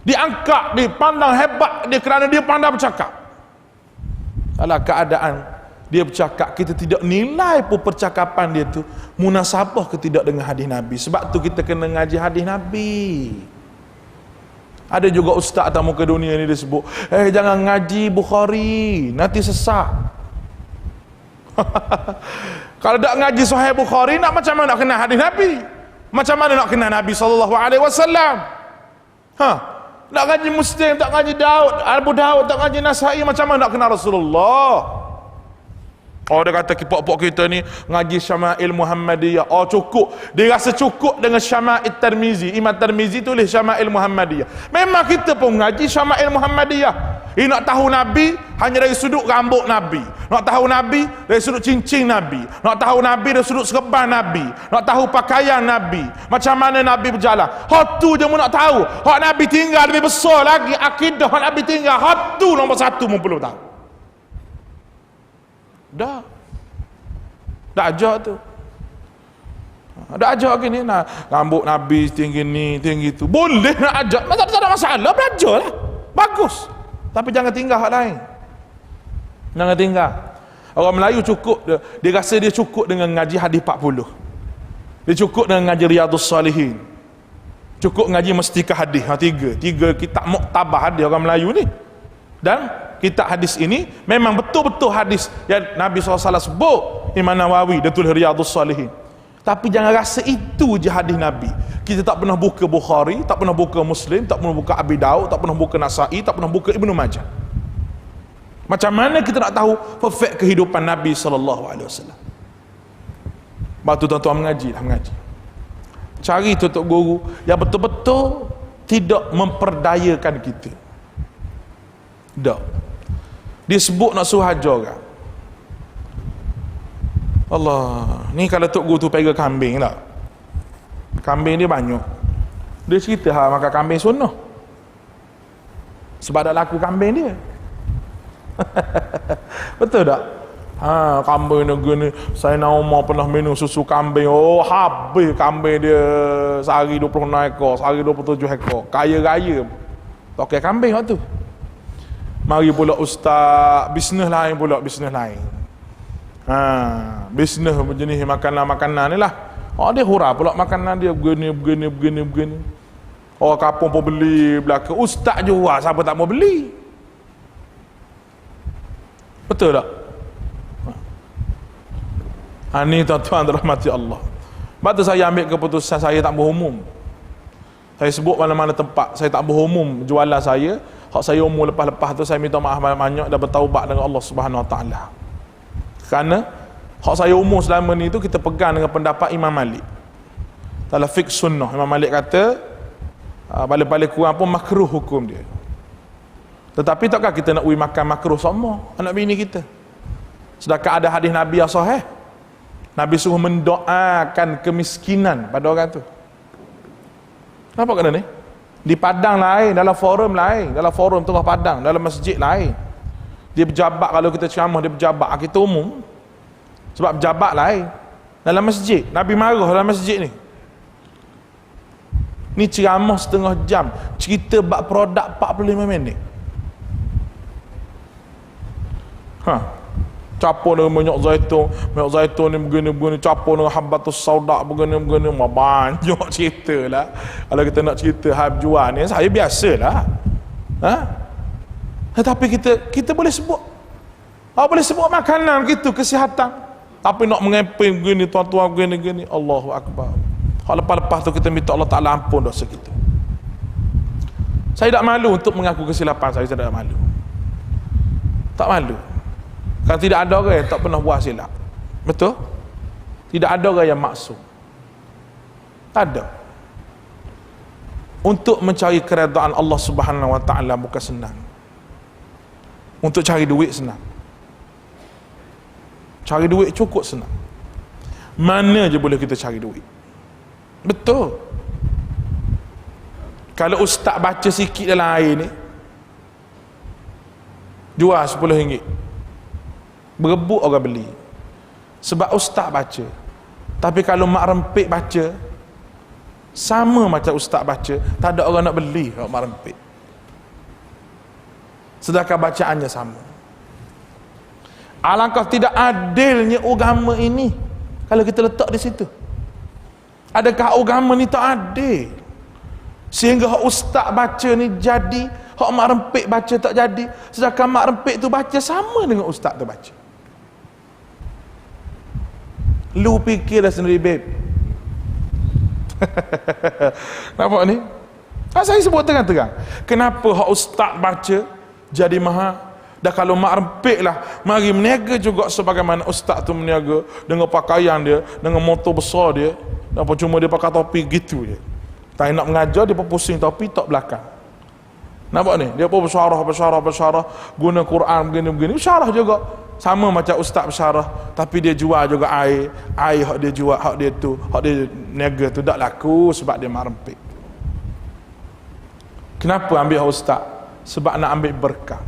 A: Diangkat, dipandang hebat dia kerana dia pandai bercakap. Dalam keadaan dia bercakap, kita tidak nilai pun percakapan dia tu munasabah ke tidak dengan hadis Nabi. Sebab tu kita kena ngaji hadis Nabi. Ada juga ustaz atas muka dunia ni dia sebut, jangan ngaji Bukhari, nanti sesat. Kalau tak ngaji Sahih Bukhari, nak macam mana nak kenal hadis Nabi? Macam mana nak kenal Nabi sallallahu alaihi wasallam? Nak ngaji Muslim, tak ngaji Abu Daud, tak ngaji Nasai, macam mana nak kenal Rasulullah? Dia kata pok-pok kita ni ngaji Syama'il Muhammadiyah. Cukup. Dia rasa cukup dengan Syama'il Tirmizi. Imam Tirmizi tulis Syama'il Muhammadiyah. Memang kita pun ngaji Syama'il Muhammadiyah. Nak tahu Nabi hanya dari sudut rambut Nabi. Nak tahu Nabi dari sudut cincin Nabi. Nak tahu Nabi dari sudut serban Nabi. Nak tahu pakaian Nabi. Macam mana Nabi berjalan. Hak tu je mu nak tahu. Hak Nabi tinggal lebih besar lagi. Akidah hak Nabi tinggal. Hak tu nombor 1 mu perlu tahu. Dah ajar tu. Dah ajar gini nak rambut Nabi tinggi ni, tinggi tu. Boleh nak ajar. Tak ada masalah, belajarlah. Bagus. Tapi jangan tinggal hak lain. Jangan tinggal. Orang Melayu cukup dia rasa dia cukup dengan ngaji hadis 40. Dia cukup dengan ngaji Riyadhus Salihin. Cukup ngaji Mustikah hadis. Tiga kitab muktabah hadis orang Melayu ni. Dan kitab hadis ini memang betul-betul hadis yang Nabi SAW sebut. Imam Nawawi dia tulis Riyadhus Salihin. Tapi jangan rasa itu je hadis Nabi. Kita tak pernah buka Bukhari, tak pernah buka Muslim, tak pernah buka Abi Daud, tak pernah buka Nasai, tak pernah buka Ibnu Majah. Macam mana kita nak tahu perfect kehidupan Nabi SAW? Batu tuan-tuan mengaji. Cari tutup guru yang betul-betul tidak memperdayakan kita. Tak. Dia sebut nak suruh hajar orang. Allah, ni kalau tok guru tu pegang kambing tak? Kambing dia banyak. Dia cerita makan kambing sunnah. Sebab dah laku kambing dia. Betul tak? Kambing ni gini, saya nak umar pernah minum susu kambing. Oh, habis kambing dia sehari 26 ekor, sehari 27 ekor. Kaya raya. Tokek kambing waktu tu. Mari pula ustaz, bisnes lain pula, bisnes lain. Bisnes jenis makanan-makanan ni lah. Dia hurah pula makanan dia begini. Orang kampung pun beli belaka. Ustaz jual, siapa tak mau beli? Betul tak? Ini tuan-tuan rahmati Allah. Sebab tu saya ambil keputusan saya tak berumum. Saya sebut mana-mana tempat, saya tak berumum jualan saya. Hak saya umur lepas-lepas tu saya minta maaf banyak-banyak dan bertaubat dengan Allah Subhanahu Wa Taala. Kerana hak saya umur selama ni tu kita pegang dengan pendapat Imam Malik. Dalam fiqh sunnah, Imam Malik kata balik-balik kurang pun makruh hukum dia. Tetapi takkah kita nak makan makruh semua anak bini kita? Sedangkan ada hadis Nabi yang sahih. Nabi suruh mendoakan kemiskinan pada orang tu. Kenapa kena ni? Di padang lain, dalam forum lain, dalam forum tengah padang, dalam masjid lain. Dia berjabat, kalau kita ceramah dia berjabat, kita umum. Sebab berjabat lain. Dalam masjid, Nabi marah dalam masjid ni. Ni ceramah setengah jam, cerita bab produk 45 minit. Capur dengan minyak zaitun ni begini, capur dengan habbatus sauda begini, banyak cerita lah. Kalau kita nak cerita hab jual ni, saya biasalah. Tetapi kita boleh sebut. Boleh sebut makanan gitu, kesihatan. Tapi nak mengeping begini, tuan-tuan begini, Allahu Akbar. Hal lepas-lepas tu kita minta Allah Ta'ala ampun dosa kita. Saya tak malu untuk mengaku kesilapan saya tak malu. Tak malu. Kan tidak ada orang yang tak pernah buat silap. Betul? Tidak ada orang yang maksum. Tak ada. Untuk mencari keredaan Allah Subhanahu Wa Ta'ala bukan senang. Untuk cari duit senang. Cari duit cukup senang. Mana je boleh kita cari duit. Betul. Kalau ustaz baca sikit dalam air ni, jual RM10, berebut orang beli. Sebab ustaz baca. Tapi kalau mak rempit baca, sama macam ustaz baca, tak ada orang nak beli kalau mak rempit. Sedangkan bacaannya sama. Alangkah tidak adilnya agama ini kalau kita letak di situ. Adakah agama ni tak adil? Sehingga hak ustaz baca ni jadi, hak mak rempit baca tak jadi. Sedangkan mak rempit tu baca sama dengan ustaz tu baca. Lu fikirlah sendiri, babe. Nampak ni? Saya sebut terang-terang. Kenapa hak ustaz baca jadi mahal? Dan kalau mak rempit lah, mari meniaga juga sebagaimana ustaz tu meniaga, dengan pakaian dia, dengan motor besar dia. Apa cuma dia pakai topi gitu je. Tak nak mengajar, dia pun pusing topi tak belakang. Nampak ni? Dia pun bersyarah, guna Quran begini. Bersyarah juga. Sama macam ustaz bersyarah, tapi dia jual juga air hak dia jual, hak dia tu, hak dia niaga tu tak laku sebab dia mak rempit. Kenapa ambil hak ustaz? Sebab nak ambil berkah.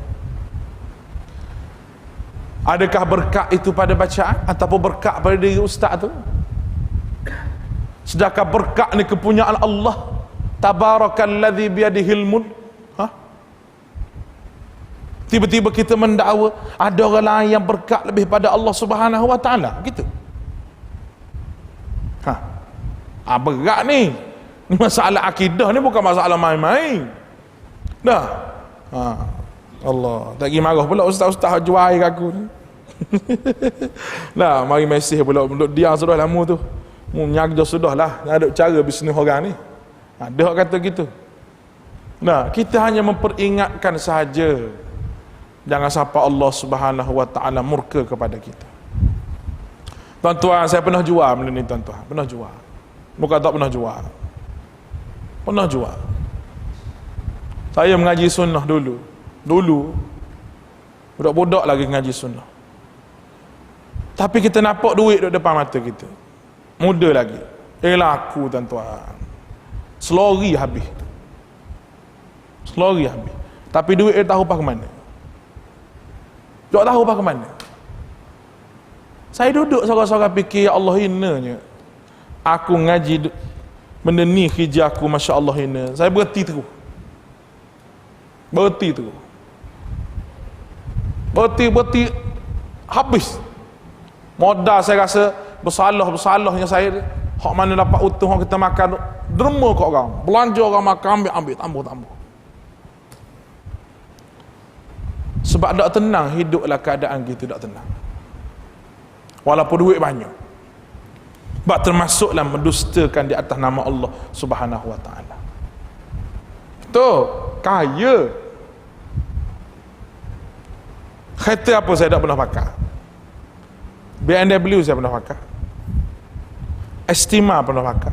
A: Adakah berkah itu pada bacaan ataupun berkah pada diri ustaz tu? Sedangkan berkah ni kepunyaan Allah. Tabarakalladzi biyadihil mulk. Tiba-tiba kita mendakwa ada orang lain yang berkah lebih pada Allah Subhanahu Wa Taala, gitu. Berat ni. Masalah akidah ni bukan masalah main-main. Dah. Allah, tak pergi marah pula ustaz-ustaz jual air aku ni. Nah, mari mesej pula duduk diam sudah lama tu. Menyaga sudahlah, ada cara bisnes orang ni. Dia kata gitu. Nah, kita hanya memperingatkan sahaja. Jangan sampai Allah Subhanahu Wa Taala murka kepada kita. Tuan-tuan, saya pernah jual benda ni, tuan-tuan. Pernah jual. Bukan tak pernah jual. Pernah jual. Saya mengaji sunnah dulu. Budak-budak lagi mengaji sunnah. Tapi kita nampak duit duduk depan mata kita. Muda lagi. Laku, tuan-tuan. Selori habis. Tapi duit dia tahu apa ke mana. Tak tahu apa ke mana. Saya duduk seorang-seorang fikir, ya Allah hinanya. Aku ngaji benda ni kerja aku, Masya Allah hina. Saya berhenti terus. Berhenti habis. Modal saya rasa bersalahnya saya. Hak mana dapat utuh orang kita makan, derma kat orang. Belanja orang makan, ambil, tambah. Sebab tak tenang, hiduplah keadaan gitu tak tenang. Walaupun duit banyak. Sebab termasuklah mendustakan di atas nama Allah Subhanahu wa taala. Betul, kaya. Kereta apa saya tak pernah pakai? BMW saya pernah pakai. Estima pernah pakai.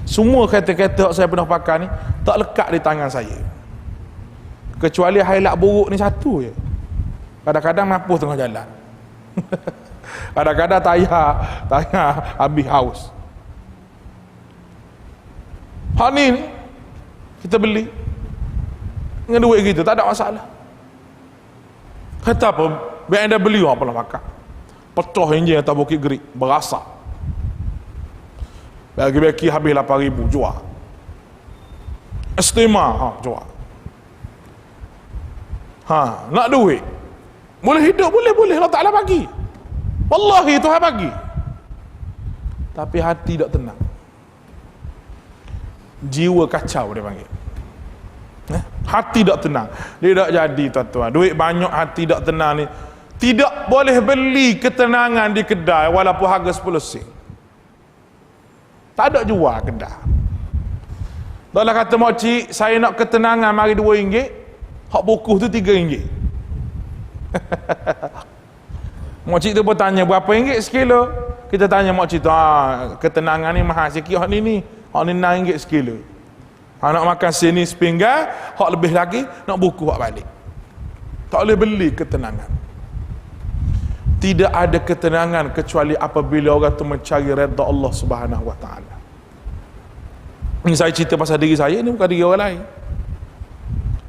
A: Semua kereta-kereta saya pernah pakai ni tak lekat di tangan saya. Kecuali Hilux buruk ni satu je. Kadang-kadang mampus tengah jalan. Kadang-kadang tayar habis haus. Hak ni kita beli dengan duit gitu, tak ada masalah. Kata apa? BMW apa lah pakai. Pecah enjin atas Bukit Gerik, berasap. Bagi-bagi habis 8,000 jual. Estima jual. Nak duit. Boleh hidup, boleh Allah Ta'ala bagi. Wallahi Tuhan bagi. Tapi hati tak tenang. Jiwa kacau dia panggil. Hati tak tenang. Dia tak jadi tuan-tuan. Duit banyak hati tak tenang ni. Tidak boleh beli ketenangan di kedai walaupun harga 10 sen. Tak ada jual kedai. Taklah kata makcik, saya nak ketenangan mari RM2. Hak buku tu RM3. Makcik tu pun tanya berapa ringgit sekilo. Kita tanya makcik tu, ketenangan ni mahal sikit hak ni RM6 sekilo. Nak makan sini sepinggan, hak lebih lagi nak buku hak balik. Tak boleh beli ketenangan. Tidak ada ketenangan kecuali apabila orang tu mencari redha Allah Subhanahu wa taala. Ini saya cerita pasal diri saya, ni bukan diri orang lain.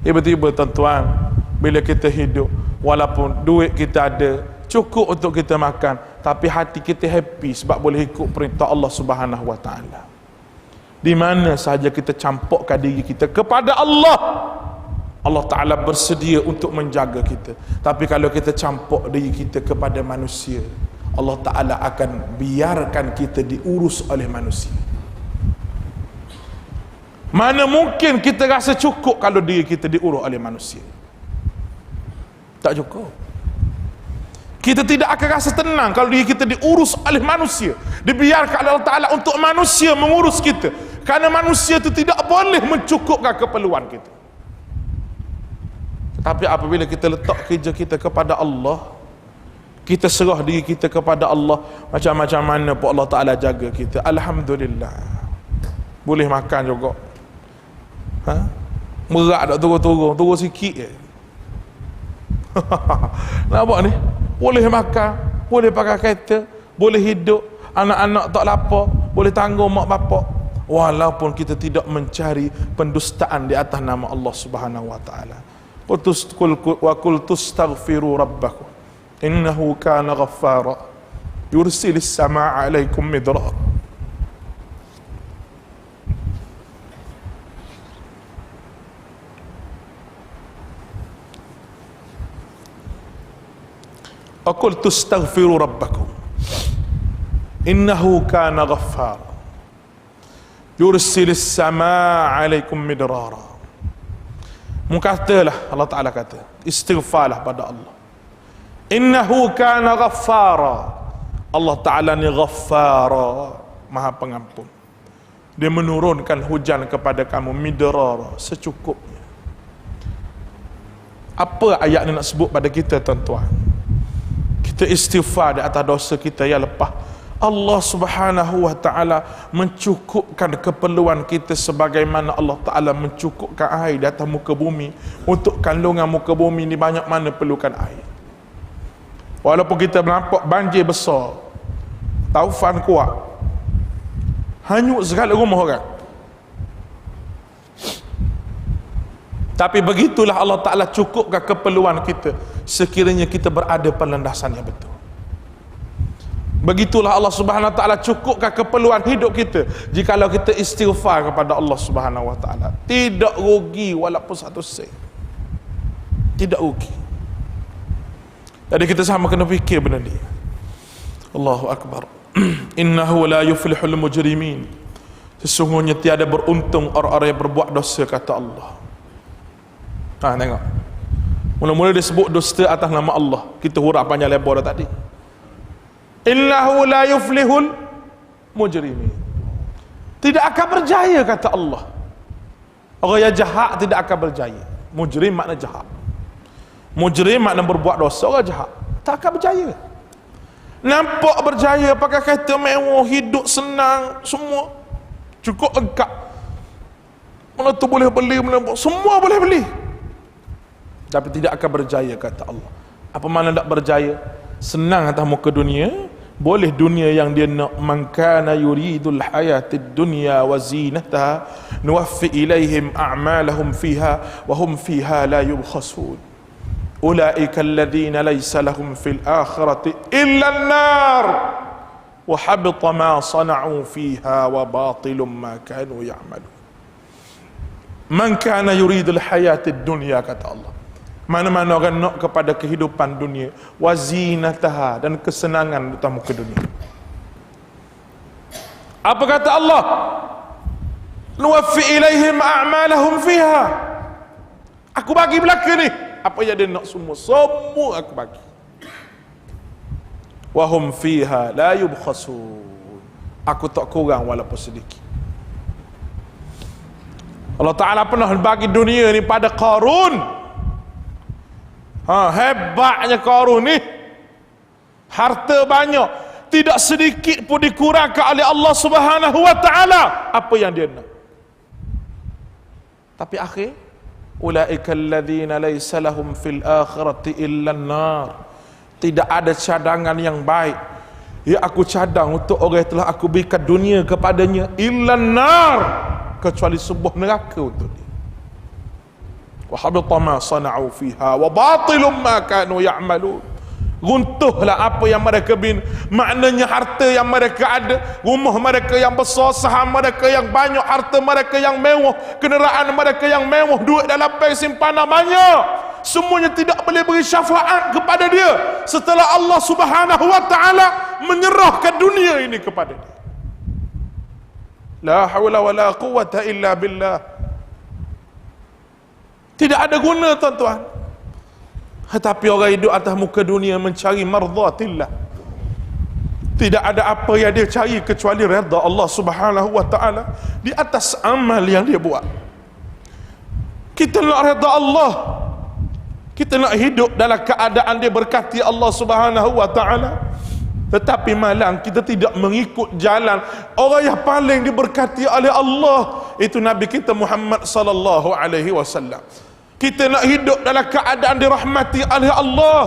A: Tiba-tiba tuan-tuan, bila kita hidup, walaupun duit kita ada, cukup untuk kita makan, tapi hati kita happy sebab boleh ikut perintah Allah Subhanahu wa taala. Di mana sahaja kita campurkan diri kita kepada Allah, Allah Ta'ala bersedia untuk menjaga kita. Tapi kalau kita campur diri kita kepada manusia, Allah Ta'ala akan biarkan kita diurus oleh manusia. Mana mungkin kita rasa cukup kalau diri kita diurus oleh manusia? Tak cukup. Kita tidak akan rasa tenang kalau diri kita diurus oleh manusia. Dibiarkan oleh Allah Ta'ala untuk manusia mengurus kita. Kerana manusia itu tidak boleh mencukupkan keperluan kita. Tapi apabila kita letak kerja kita kepada Allah, kita serah diri kita kepada Allah, macam-macam mana pun Allah Ta'ala jaga kita, Alhamdulillah. Boleh makan juga. Merak tak turun sikit je. Nampak ni? Boleh makan, boleh pakai kereta, boleh hidup, anak-anak tak lapar, boleh tanggung mak bapak, walaupun kita tidak mencari pendustaan di atas nama Allah Subhanahu wa taala. Wa qul tastaghfiru rabbakum innahu kana ghaffara yursilis samaa'a 'alaikum midrara. Aqul tastaghfiru rabbakum innahu kana ghaffara yursilis samaa'a 'alaikum midrara. Mukatalah Allah Ta'ala kata, istighfarlah pada Allah. Innahu kana ghaffara. Allah Ta'ala ni ghaffara, maha pengampun. Dia menurunkan hujan kepada kamu midrara, secukupnya. Apa ayat ni nak sebut pada kita tuan-tuan? Kita istighfar di atas dosa kita yang lepas. Allah Subhanahu wa ta'ala mencukupkan keperluan kita sebagaimana Allah Ta'ala mencukupkan air di atas muka bumi. Untuk kandungan muka bumi ni banyak mana perlukan air. Walaupun kita nampak banjir besar, taufan kuat, hanyut segala rumah orang, tapi begitulah Allah Ta'ala cukupkan keperluan kita sekiranya kita berada pada landasan yang betul. Begitulah Allah Subhanahu wa taala cukupkan keperluan hidup kita jikalau kita istighfar kepada Allah Subhanahu wa taala. Tidak rugi walaupun satu sen. Tidak rugi. Jadi kita sama kena fikir benda ni. Allahu akbar. Innahu la yuflihul mujrimin. Sesungguhnya tiada beruntung orang-orang yang berbuat dosa, kata Allah. Tengok. Mula-mula dia sebut dosa atas nama Allah. Kita huruf panjang lebar dah tadi. Innahu la yuflihul mujrimin. Tidak akan berjaya, kata Allah. Orang yang jahat tidak akan berjaya. Mujrim makna jahat. Mujrim makna berbuat dosa, orang jahat tak akan berjaya. Nampak berjaya pakai kereta mewah, hidup senang, semua cukup lengkap. Mana tu boleh beli, semua boleh beli, tapi tidak akan berjaya, kata Allah. Apa makna tak berjaya? Senang atas muka dunia, boleh dunia yang dia nak. Man kana yuridul hayatid dunya wa zinataha nuwaffi ilaihim a'malahum fiha wa hum fiha la yubkhasun. Ulaika alladhina laysa lahum fil akhirati illa an-nar wa habita ma sana'u fiha wa batilum ma kanu ya'malun. Man kana yuridul hayatid dunya, kata Allah. Mana-mana orang nak kepada kehidupan dunia, wazinataha, dan kesenangan di muka dunia. Apa kata Allah? Nuwaffi ilaihim a'malahum fiha. Aku bagi belaka ni apa yang dia nak, semua aku bagi. Wahum fiha la yubkhasun. Aku tak kurang walaupun sedikit. Allah Ta'ala pernah bagi dunia ni pada Qarun. Hebatnya Qarun ni, harta banyak, tidak sedikit pun dikurangkan oleh Allah Subhanahu wa Ta'ala apa yang dia nak. Tapi akhir, ulaika alladhina laysa lahum fil akhirati illa an-nar. Tidak ada cadangan yang baik ya aku cadang untuk orang yang telah aku berikan dunia kepadanya, illa an-nar, kecuali sebuah neraka untuk dia. Wa habita ma sana'u fiha wa batilum ma kanu ya'malun. Runtuhlah apa yang mereka maknanya harta yang mereka ada, rumah mereka yang besar, saham mereka yang banyak, harta mereka yang mewah, kenderaan mereka yang mewah, duit dalam bank simpanan banyak, semuanya tidak boleh beri syafaat kepada dia setelah Allah Subhanahu wa Ta'ala menyerahkan dunia ini kepada dia. La haula wala quwwata illa billah. Tidak ada guna, tuan-tuan. Tetapi orang hidup atas muka dunia mencari mardhatillah. Tidak ada apa yang dia cari kecuali redha Allah Subhanahu wa Ta'ala di atas amal yang dia buat. Kita nak redha Allah, kita nak hidup dalam keadaan dia berkati Allah Subhanahu wa Ta'ala. Tetapi malang kita tidak mengikut jalan orang yang paling diberkati oleh Allah, itu Nabi kita Muhammad sallallahu alaihi wasallam. Kita nak hidup dalam keadaan dirahmati oleh Allah,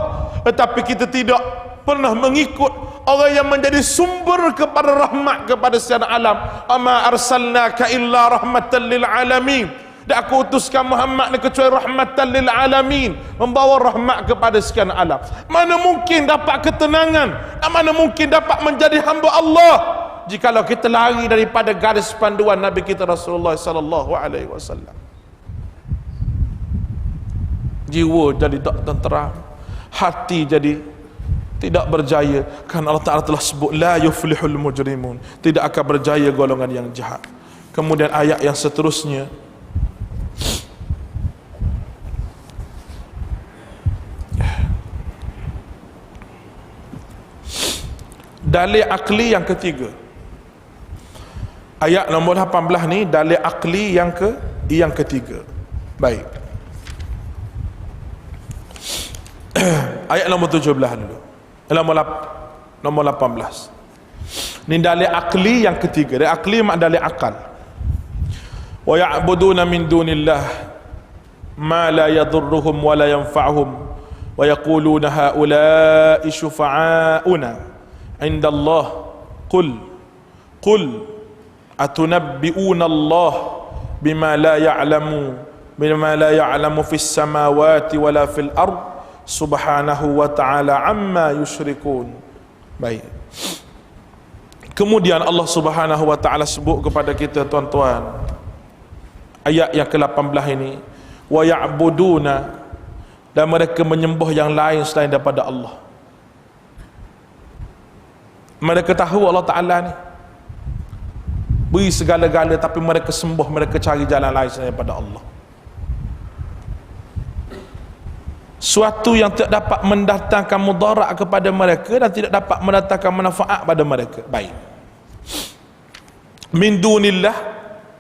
A: tetapi kita tidak pernah mengikut orang yang menjadi sumber kepada rahmat kepada sekian alam. Ama arsalnaka illa rahmatan lil alamin. Dan aku utuskan Muhammad ni kecuali rahmatan lil alamin, membawa rahmat kepada sekian alam. Mana mungkin dapat ketenangan, mana mungkin dapat menjadi hamba Allah jikalau kita lari daripada garis panduan Nabi kita Rasulullah sallallahu alaihi wasallam. Jiwa jadi tak tenteram, hati jadi tidak berjaya, kerana Allah Ta'ala telah sebut la yuflihul mujrimun, tidak akan berjaya golongan yang jahat. Kemudian ayat yang seterusnya, dalil akli yang ketiga. Ayat nombor 18 ni dalil akli yang ketiga. Baik. Ayat nombor 17 dulu. Nombor 18. Ini dalil akli yang ketiga. Dalil akli makna dalil akal. Wa ya'buduna min dunillah ma la yadurruhum wa la yanfa'uhum wa yaquluna haula'i syufa'auna 'inda Allah. Qul atunabbi'una Allah bima la ya'lamu fis samawati wala fil ard subhanahu wa ta'ala amma yusyrikun. Baik. Kemudian Allah Subhanahu wa taala sebut kepada kita tuan-tuan, ayat yang ke-18 ini, wa ya'buduna, dan mereka menyembah yang lain selain daripada Allah. Mereka tahu Allah Taala ni beri segala-gala, tapi mereka sembah, mereka cari jalan lain selain daripada Allah. Suatu yang tidak dapat mendatangkan mudarat kepada mereka dan tidak dapat mendatangkan manfaat pada mereka. Baik. Min dunillah,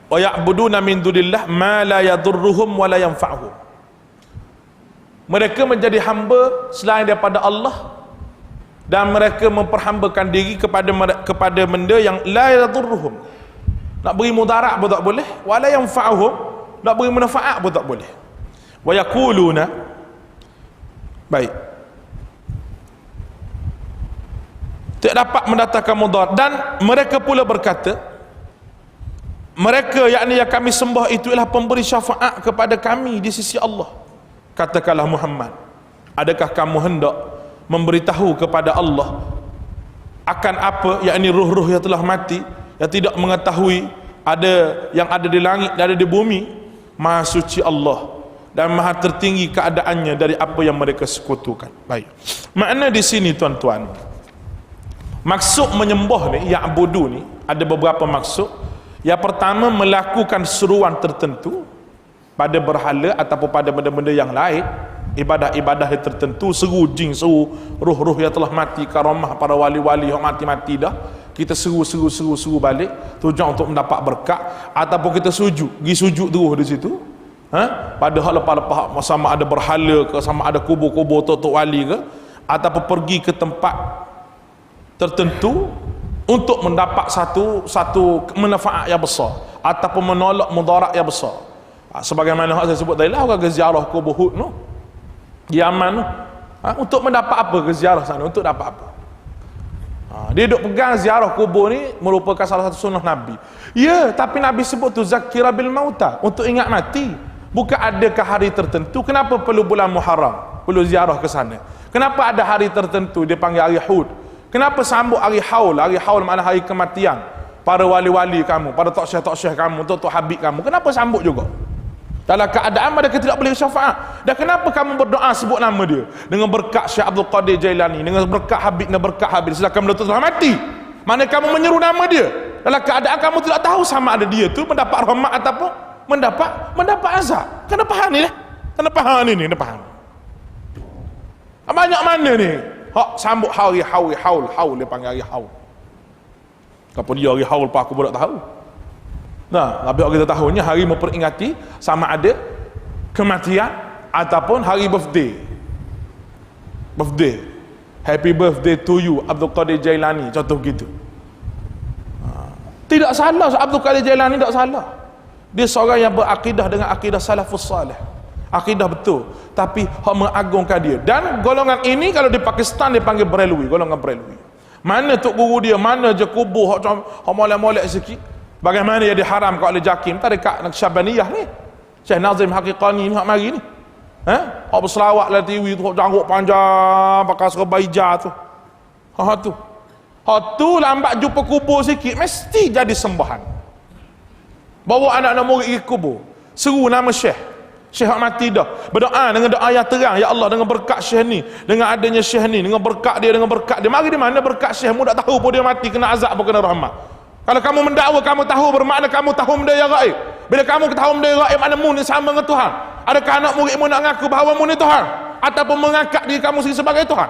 A: wa ya'buduna min dunillah ma la yadurruhum wa la yanfa'uhum. Mereka menjadi hamba selain daripada Allah dan mereka memperhambakan diri kepada benda yang la yadurruhum. Nak beri mudarat pun tak boleh, wa la yanfa'uhum, nak beri manfaat pun tak boleh. Wa yaquluna, baik, tidak dapat mendatangkan mudarat, dan mereka pula berkata, mereka yakni yang kami sembah itu ialah pemberi syafaat kepada kami di sisi Allah. Katakanlah Muhammad, adakah kamu hendak memberitahu kepada Allah akan apa, yakni ruh-ruh yang telah mati, yang tidak mengetahui ada yang ada di langit dan ada di bumi? Maha suci Allah dan maha tertinggi keadaannya dari apa yang mereka sekutukan. Baik, makna di sini tuan-tuan, maksud menyembah ni, ya'budu ni, ada beberapa maksud. Yang pertama, melakukan seruan tertentu pada berhala ataupun pada benda-benda yang lain, ibadah-ibadah yang tertentu, seru jin, seru ruh-ruh yang telah mati, karamah para wali-wali yang mati-mati dah, kita seru balik, tujuan untuk mendapat berkat, ataupun kita sujud, pergi sujud terus di situ. Padahal lepas-lepas sama ada berhala ke, sama ada kubur-kubur tok-tok wali ke, ataupun pergi ke tempat tertentu untuk mendapat satu manfaat yang besar ataupun menolak mudarat yang besar. Sebagaimana saya sebut tadi lah, orang ke ziarah kubur Hud tu, Yaman tu, untuk mendapat apa ke ziarah sana, untuk dapat apa? Dia duk pegang ziarah kubur ni merupakan salah satu sunnah Nabi. Ya, tapi Nabi sebut tu zakira bil mauta, untuk ingat mati. Bukan adakah hari tertentu? Kenapa perlu bulan Muharram, perlu ziarah ke sana? Kenapa ada hari tertentu dia panggil hari Hud? Kenapa sambut hari Haul? Hari Haul makna hari kematian para wali-wali kamu, para tok syekh kamu, tok habib kamu. Kenapa sambut juga? Dalam keadaan mereka tidak boleh syafaat. Dan kenapa kamu berdoa sebut nama dia? Dengan berkat Syekh Abdul Qadir Jailani, dengan berkat Habib, dengan berkat Habib, sedangkan beliau telah mati. Mana kamu menyeru nama dia dalam keadaan kamu tidak tahu sama ada dia tu mendapat rahmat ataupun mendapat azab. Kena faham ni lah. Kena faham ni, kena faham. Banyak mana ni hak sambut hari haul dia panggil hari haul. Apa dia hari haul pak aku pun tak tahu. Nah, tapi kita tahunya hari memperingati sama ada kematian ataupun hari birthday. Happy birthday to you Abdul Qadir Jailani, contoh gitu. Tidak salah, Abdul Qadir Jailani tak salah. Dia seorang yang berakidah dengan akidah salafus salih, akidah betul, tapi hak mengagungkan dia. Dan golongan ini kalau di Pakistan dipanggil Barelwi, golongan Barelwi. Mana tok guru dia, mana je kubur hak molek-molek sikit. Bagaimana dia diharam oleh Jakim tarekat Naqsyabandiyah ni, Syekh Nazim Haqiqani ni hak mari ni. Hak berselawat lah TV tu, janggut panjang pakai serba hijau tu. Hak tu lambat jumpa kubur sikit mesti jadi sembahan. Bawa anak-anak murid pergi kubur, seru nama Syekh hak mati dah, berdoa dengan doa yang terang, ya Allah, dengan berkat Syekh ni, dengan adanya Syekh ni, dengan berkat dia, mari di mana berkat Syekh mu tak tahu pun dia mati kena azab pun kena rahmat. Kalau kamu mendakwa, kamu tahu, bermakna kamu tahu benda yang gaib. Bila kamu tahu benda yang gaib, mana mu ni sama dengan Tuhan? Adakah anak murid mu nak mengaku bahawa mu ni Tuhan, ataupun mengangkat diri kamu sebagai Tuhan?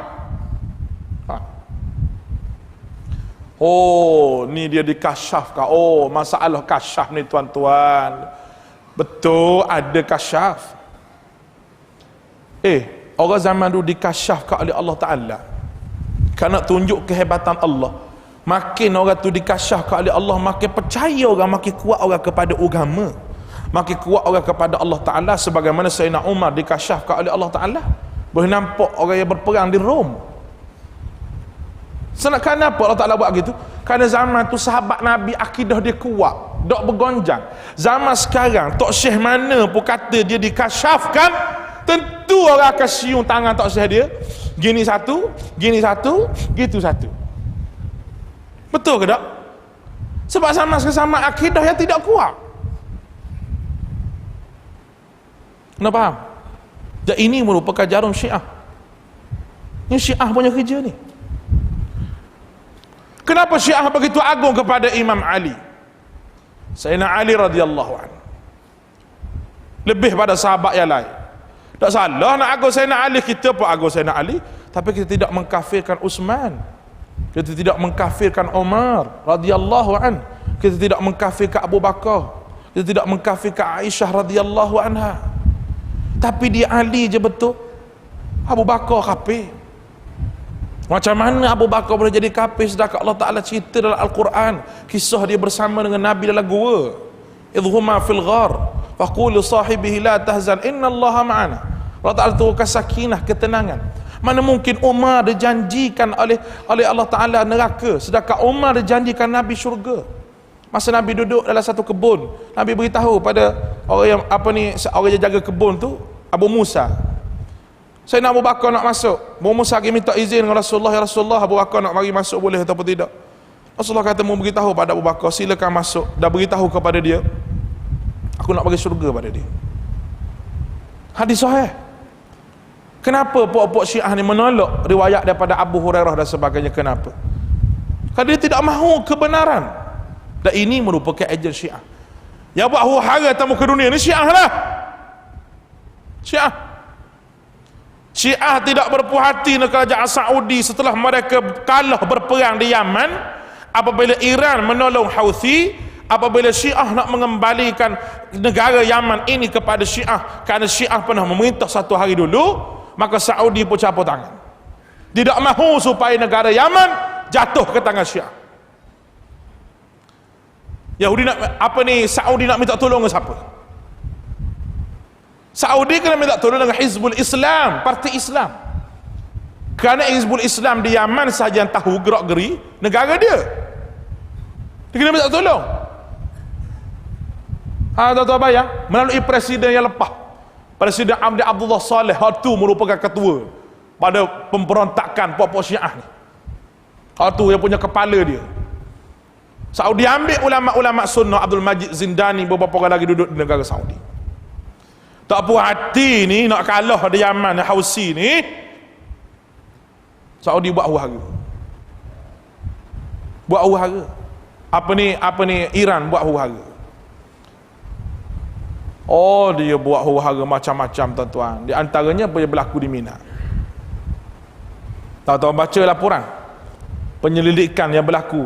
A: Oh, ni dia dikasyafkan. Oh, masalah kasyaf ni tuan-tuan, betul ada kasyaf. Orang zaman dulu dikasyafkan oleh Allah Ta'ala kerana tunjuk kehebatan Allah. Makin orang tu dikasyafkan oleh Allah, makin percaya orang, makin kuat orang kepada agama, makin kuat orang kepada Allah Ta'ala. Sebagaimana Sayyidina Umar dikasyafkan oleh Allah Ta'ala, boleh nampak orang yang berperang di Rom. Kenapa Allah Ta'ala buat gitu? Kerana zaman tu sahabat Nabi akidah dia kuat, tak bergonjang. Zaman sekarang tok syekh mana pun kata dia dikasyafkan, tentu orang akan siung tangan tok syekh dia, gini satu, gitu satu. Betul ke tak? Sebab sama-sama akidah yang tidak kuat. Anda faham? Dan ini merupakan jarum Syiah. Ini Syiah punya kerja ni. Kenapa Syiah begitu agung kepada Imam Ali? Sayyidina Ali radhiyallahu anhu lebih pada sahabat yang lain. Tak salah nak agung Sayyidina Ali, kita pun agung Sayyidina Ali, tapi kita tidak mengkafirkan Utsman, kita tidak mengkafirkan Umar radhiyallahu anhu, kita tidak mengkafirkan Abu Bakar, kita tidak mengkafirkan Aisyah radhiyallahu anha. Tapi dia Ali je betul. Abu Bakar kafir. Macam mana Abu Bakar boleh jadi kafir sedangkan Allah Ta'ala cerita dalam Al-Quran kisah dia bersama dengan Nabi dalam gua, idhuma fil ghar faqulu sahibihi la tahzan innallaha ma'ana. Allah Ta'ala turunkan sakinah, ketenangan. Mana mungkin Umar dijanjikan oleh Allah Ta'ala neraka sedangkan Umar dijanjikan Nabi syurga. Masa Nabi duduk dalam satu kebun, Nabi beritahu pada orang yang orang yang jaga kebun tu, Abu Musa, Sayyidina Abu Bakar nak masuk. Abu Musa pergi minta izin dengan Rasulullah, ya Rasulullah, Abu Bakar nak mari masuk boleh atau tidak? Rasulullah kata, mau beritahu pada Abu Bakar, silakan masuk. Dah beritahu kepada dia, aku nak bagi syurga pada dia. Hadis sahih. Kenapa pokok-pokok Syiah ni menolak riwayat daripada Abu Hurairah dan sebagainya? Kenapa? Kerana dia tidak mahu kebenaran. Dan ini merupakan ejen Syiah. Yang buat huru-hara tamu ke dunia ni Syiah lah. Syiah tidak berpuas hati dengan kerajaan Saudi setelah mereka kalah berperang di Yaman. Apabila Iran menolong Houthi, apabila Syiah nak mengembalikan negara Yaman ini kepada Syiah, kerana Syiah pernah memerintah satu hari dulu, maka Saudi pun capur tangan. Tidak mahu supaya negara Yaman jatuh ke tangan Syiah. Yahudi nak Saudi nak minta tolong ke siapa? Saudi kena minta tolong dengan Hizbul Islam, parti Islam. Kerana Hizbul Islam di Yaman sahaja yang tahu gerak-geri negara dia. Dia kena minta tolong. Tuan-tuan bayang, melalui presiden yang lepas, Presiden Abdullah Saleh, itu merupakan ketua pada pemberontakan pokok Syiah ni. Itu yang punya kepala dia. Saudi ambil ulama-ulama sunnah, Abdul Majid Zindani, beberapa orang lagi duduk di negara Saudi. Tak puas hati ni nak kalah di Yaman, Houthi ni, Saudi buat huru-hara. Buat huru-hara. Apa ni Iran buat huru-hara. Oh, dia buat huru-hara macam-macam tuan-tuan. Di antaranya apa yang berlaku di Mina. Tuan-tuan baca laporan penyelidikan yang berlaku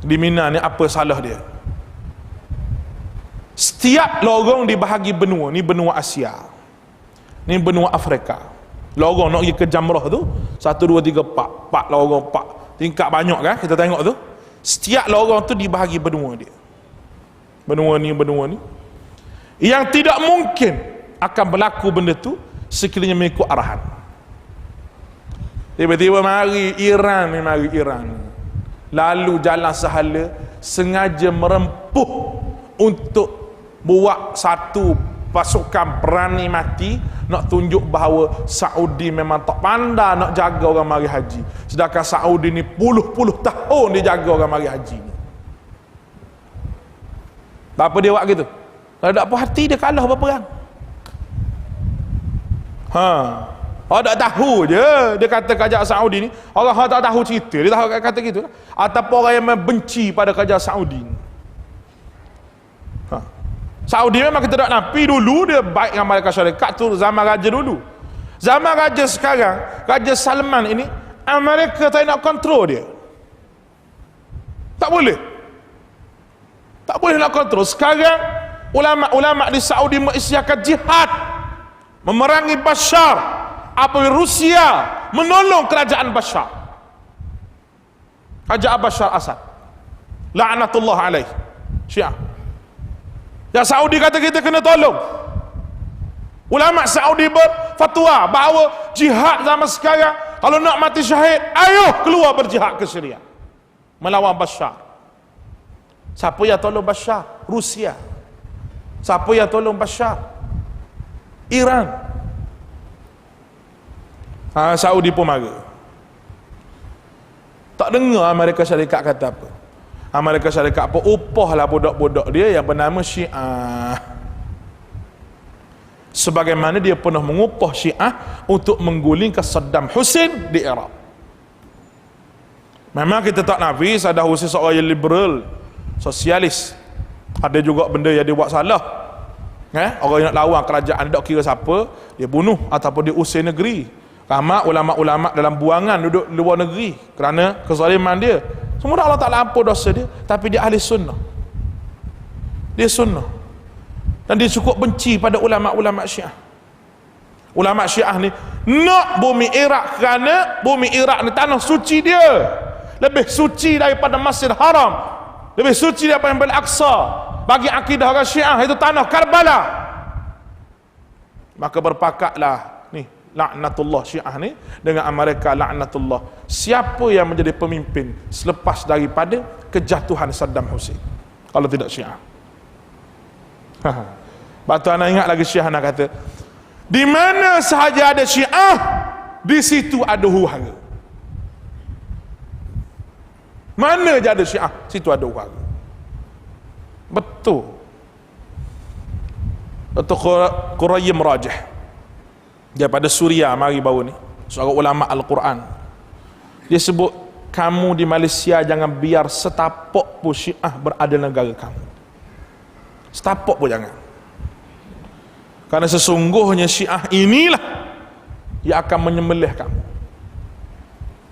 A: di Mina ni, apa salah dia. Setiap lorong dibahagi benua, ni benua Asia, ni benua Afrika. Lorong nak pergi ke Jamrah tu 1, 2, 3, 4 lorong, 4 tingkat banyak kan, kita tengok tu. Setiap lorong tu dibahagi benua dia. Benua ni yang tidak mungkin akan berlaku benda tu sekiranya mengikut arahan. Tiba-tiba mari Iran, lalu jalan sahala sengaja merempuh untuk buat satu pasukan berani mati, nak tunjuk bahawa Saudi memang tak pandai nak jaga orang mari haji, sedangkan Saudi ni puluh-puluh tahun dia jaga orang mari haji ni. Apa dia buat gitu? Kalau tak puas hati dia kalah berperang. Orang tak tahu je, dia kata kerajaan Saudi ni, orang tak tahu cerita, dia tahu kata gitu lah. Ataupun orang yang membenci pada kerajaan Saudi ni. Saudi memang kita tak nafi dulu dia baik dengan Amerika Syarikat tu zaman raja dulu. Zaman raja sekarang, Raja Salman ini, Amerika tak nak kontrol dia. Tak boleh nak kontrol. Sekarang ulama-ulama di Saudi mengisytiharkan jihad memerangi Bashar apabila Rusia menolong kerajaan Bashar, kerajaan Bashar Assad la'natullah alaih, Syiah. Ya, Saudi kata kita kena tolong. Ulama Saudi berfatwa bahawa jihad zaman sekarang, kalau nak mati syahid, ayo keluar berjihad ke Syria melawan Bashar. Siapa yang tolong Bashar? Rusia. Siapa yang tolong Bashar? Iran. Saudi pun marah. Tak dengar Amerika Syarikat kata apa. Amerika Syarikat apa upahlah budak-budak dia yang bernama Syiah. Sebagaimana dia pernah mengupah Syiah untuk menggulingkan Saddam Hussein di Iraq. Memang kita tak nafis ada Hussein seorang yang liberal, sosialis. Ada juga benda yang dia buat salah. Orang yang nak lawan kerajaan tak kira siapa, dia bunuh ataupun dia usir negeri. Ramai ulama-ulama dalam buangan duduk luar negeri kerana kezaliman dia. Semua Allah Ta'ala ampun dosa dia, tapi dia ahli sunnah. Dia sunnah. Dan dia cukup benci pada ulama-ulama Syiah. Ulama Syiah ni nak bumi Iraq kerana bumi Iraq ni tanah suci dia. Lebih suci daripada Masjid Haram, lebih suci daripada Al-Aqsa. Bagi akidah orang Syiah itu tanah Karbala. Maka berpakatlah ni laknatullah Syiah ni dengan Amerika laknatullah. Siapa yang menjadi pemimpin selepas daripada kejatuhan Saddam Hussein kalau tidak Syiah? Batu anak ingat lagi Syiah nak kata, di mana sahaja ada Syiah, di situ ada huru-hara. Mana je ada Syiah, situ ada huru-hara. Betul. Dr. Qurayyim Rajih daripada Suria mari baru ni, seorang ulama Al-Quran, dia sebut, kamu di Malaysia jangan biar setapak pun Syiah berada negara kamu. Setapak pun jangan. Karena sesungguhnya Syiah inilah yang akan menyembelih kamu.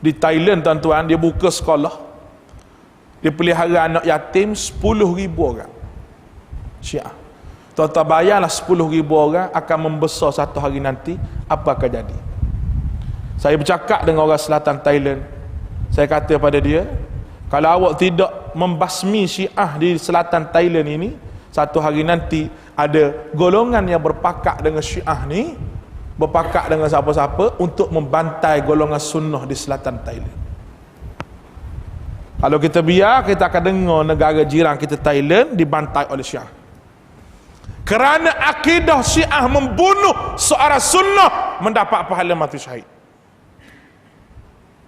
A: Di Thailand tuan-tuan, dia buka sekolah, dia pelihara anak yatim 10,000 orang Syiah. Tuan-tuan bayarlah 10,000 orang akan membesar satu hari nanti, apa akan jadi? Saya bercakap dengan orang selatan Thailand, saya kata pada dia, kalau awak tidak membasmi Syiah di selatan Thailand ini, satu hari nanti ada golongan yang berpakat dengan Syiah ni, berpakat dengan siapa-siapa untuk membantai golongan sunnah di selatan Thailand. Kalau kita biar, kita akan dengar negara jiran kita Thailand dibantai oleh Syiah. Kerana akidah Syiah membunuh seorang sunnah mendapat pahala mati syahid.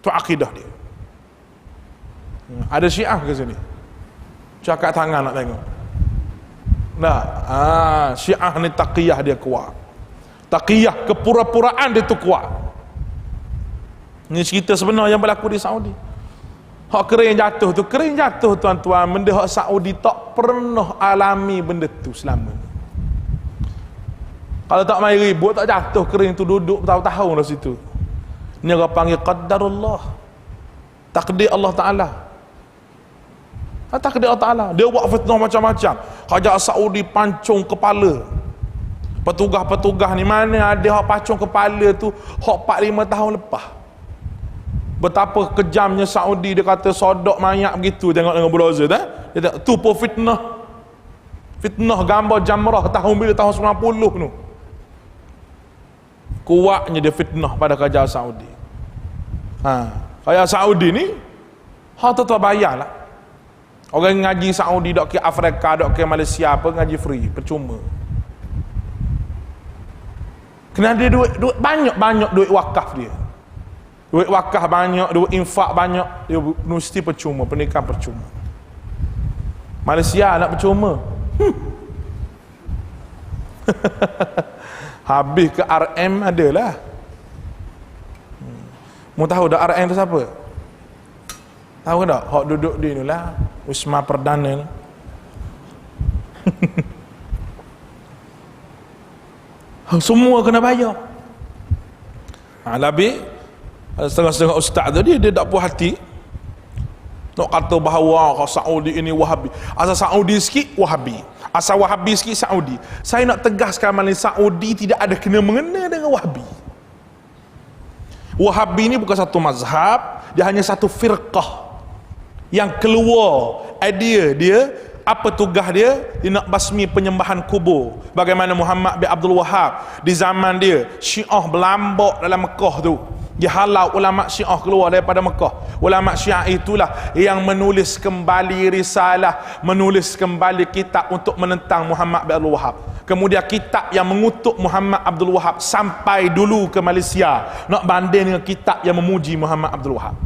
A: Itu akidah dia. Ada Syiah ke sini? Cakap tangan nak tengok. Nah, Syiah ni taqiyah dia kuat. Taqiyah, kepura-puraan dia tu kuat. Ini cerita sebenar yang berlaku di Saudi. Hak kering jatuh tu, kering jatuh tuan-tuan, benda hak Saudi tak pernah alami benda tu selama ni. Kalau tak main ribut, tak jatuh kering tu, duduk bertahun-tahun dah situ. Ni orang panggil qadarullah, takdir Allah Ta'ala. Takdir Allah Ta'ala. Dia buat fitnah macam-macam. Kerajaan Saudi pancung kepala petugas-petugas ni, mana ada hak pancung kepala tu hak 4-5 tahun lepas. Betapa kejamnya Saudi, dia kata sodok mayat begitu, tengok dengan bulldozer dia tak, tu pun fitnah. Fitnah gambar jamrah tahun bila, tahun 90 tu. Kuatnya dia fitnah pada kerajaan Saudi. Kerajaan Saudi ni hak tu bayarlah. Orang ngaji Saudi dok ke Afrika, dok ke Malaysia apa, ngaji free, percuma. Kena ada duit banyak duit wakaf dia. Duit wakaf banyak, duit infak banyak, dia universiti percuma, pendidikan percuma. Malaysia nak percuma. Habis ke RM adalah. Mu tahu dah RM tu siapa? Tahu tak? Hak duduk di ni lah, Wisma Perdana ni. Semua kena bayar. Lebih setengah-setengah ustaz tu dia tak puas hati nak kata bahawa Saudi ini Wahabi. Asal Saudi sikit Wahabi, asal Wahabi sikit Saudi. Saya nak tegaskan Malaysia, Saudi tidak ada kena mengena dengan Wahabi. Wahabi ini bukan satu mazhab, dia hanya satu firqah yang keluar idea dia. Apa tugas dia? Dia nak basmi penyembahan kubur. Bagaimana Muhammad bin Abdul Wahab di zaman dia, Syiah berlambak dalam Mekah tu, dia halau ulama Syiah keluar daripada Mekah. Ulama Syiah itulah yang menulis kembali risalah, menulis kembali kitab untuk menentang Muhammad bin Abdul Wahab. Kemudian kitab yang mengutuk Muhammad Abdul Wahab sampai dulu ke Malaysia, nak banding dengan kitab yang memuji Muhammad Abdul Wahab.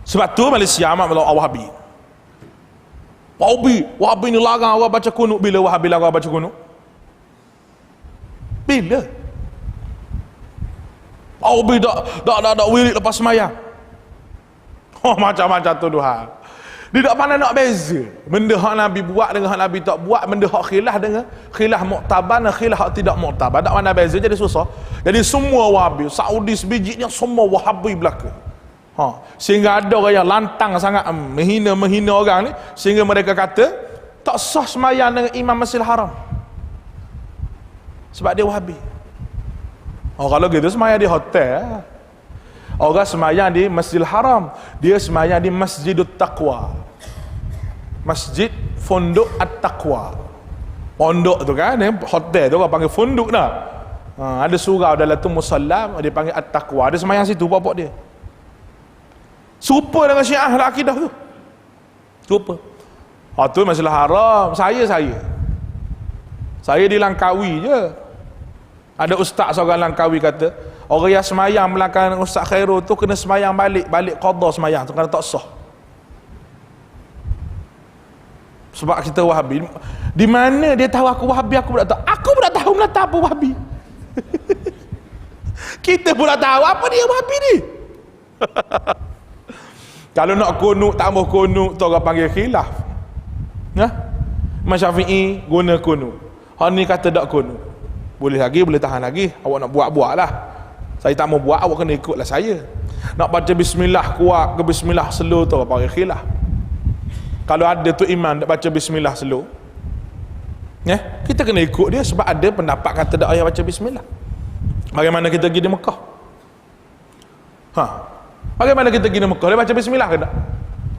A: Sebab tu Malaysia amat berlaku Wahabi. Wahabi ni larang orang baca kunut. Bila Wahabi larang baca kunut? Bila? Wahabi tak wirid lepas semayang. Macam-macam tuduhan. Dia tak pandai nak beza benda hak Nabi buat dengan hak Nabi tak buat, benda hak khilaf dengan khilaf muktabar dan khilaf hak tidak muktabar. Tak pandai beza, jadi susah. Jadi semua Wahabi, Saudi sebiji ni semua Wahabi belaka. Sehingga ada orang yang lantang sangat menghina orang ni, sehingga mereka kata tak sah semayang dengan Imam Masjidil Haram sebab dia Wahabi. Kalau gitu semayang di hotel. Orang semayang di Masjidil Haram, dia semayang di Masjidut Taqwa, Masjid Fondok At-Taqwa. Pondok tu kan, hotel tu orang panggil fondok dah. Ada surau dalam tu musallam, dia panggil At-Taqwa. Dia semayang situ, bapak dia serupa dengan Syiah lah akidah tu, serupa. Tu Masjidil Haram. Saya di Langkawi je. Ada ustaz seorang Langkawi kata, orang yang semayang belakang Ustaz Khairul tu kena semayang balik qada semayang tu, kerana tak sah. Sebab kita Wahabi. Di mana dia tahu aku Wahabi? Aku pun tak tahu. Aku pun tak tahu melata apa Wahabi. Kita pun tak tahu apa dia Wahabi ni. Kalau nak kunut, tambah kunut, tu orang panggil khilaf. Imam Syafi'i guna kunut. Hak ni kata tak kunut. Boleh lagi, boleh tahan lagi. Awak nak buat lah. Saya tak mau buat, awak kena ikutlah saya. Nak baca bismillah kuat ke bismillah slow, tu orang panggil khilaf. Kalau ada tu imam tak baca bismillah slow, kita kena ikut dia, sebab ada pendapat kata tak payah baca bismillah. Bagaimana kita pergi di Mekah? Bagaimana kita pergi di Mekah? Dia baca bismillah ke tak?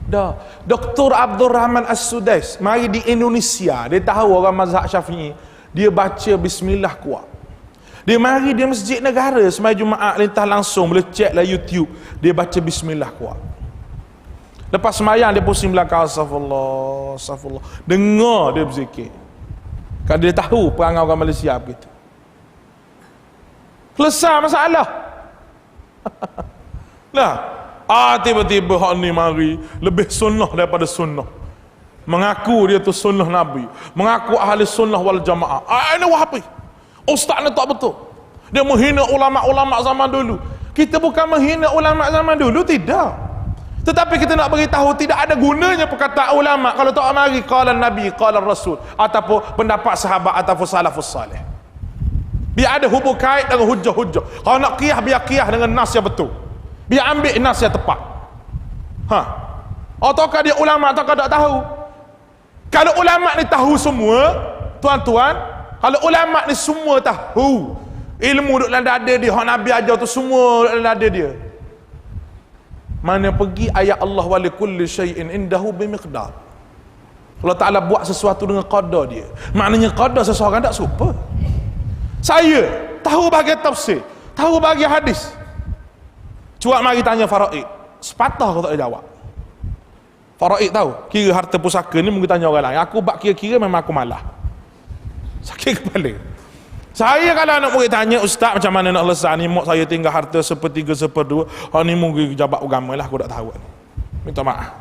A: Dah. Dr. Abdul Rahman As-Sudais mari di Indonesia, dia tahu orang mazhab Syafi'i, dia baca bismillah kuat. Dia mari di masjid negara sembahyang Jumaat, lintas langsung, boleh check lah YouTube, dia baca bismillah kuat. Lepas sembahyang dia pusing belakang, astagfirullah. Dengar dia berzikir. Kan dia tahu perangai orang Malaysia begitu. Selesai masalah. Tiba-tiba hak ni mari lebih sunnah daripada sunnah. Mengaku dia tu sunnah Nabi, mengaku ahli sunnah wal jamaah. Ini Wahabi. Ustaz ni tak betul. Dia menghina ulama-ulama zaman dulu. Kita bukan menghina ulama zaman dulu, tidak. Tetapi kita nak beritahu tidak ada gunanya perkataan ulama kalau tak mari qala Nabi, qala Rasul, ataupun pendapat sahabat ataupun salafus salih. Biar ada hubung kait dengan hujah-hujah. Kalau nak qiyah, biar qiyah dengan nas yang betul. Biar ambil nas yang tepat. Ataukah dia ulama ataukah tak tahu? Kalau ulama ni tahu semua, tuan-tuan, kalau ulama ni semua tahu ilmu duduk dalam dada dia, hak Nabi ajar tu semua duduk dalam dada dia, mana pergi ayat Allah wa likulli syai'in indahu bimiqdar. Allah Ta'ala buat sesuatu dengan qadar dia. Maknanya qadar seseorang tak serupa. Saya tahu bahagian tafsir, tahu bahagian hadis. Cuak mari tanya faraid, sepatah kau tak boleh jawab. Faraid tahu kira harta pusaka ni, mungkin tanya orang lain. Aku bak kira-kira memang aku malah sakit kepala. Saya kalau nak murid tanya, ustaz macam mana nak lesah ni, mak saya tinggal harta 1/3/2, hal ni mungkin jabat agama lah, aku tak tahu. Minta maaf.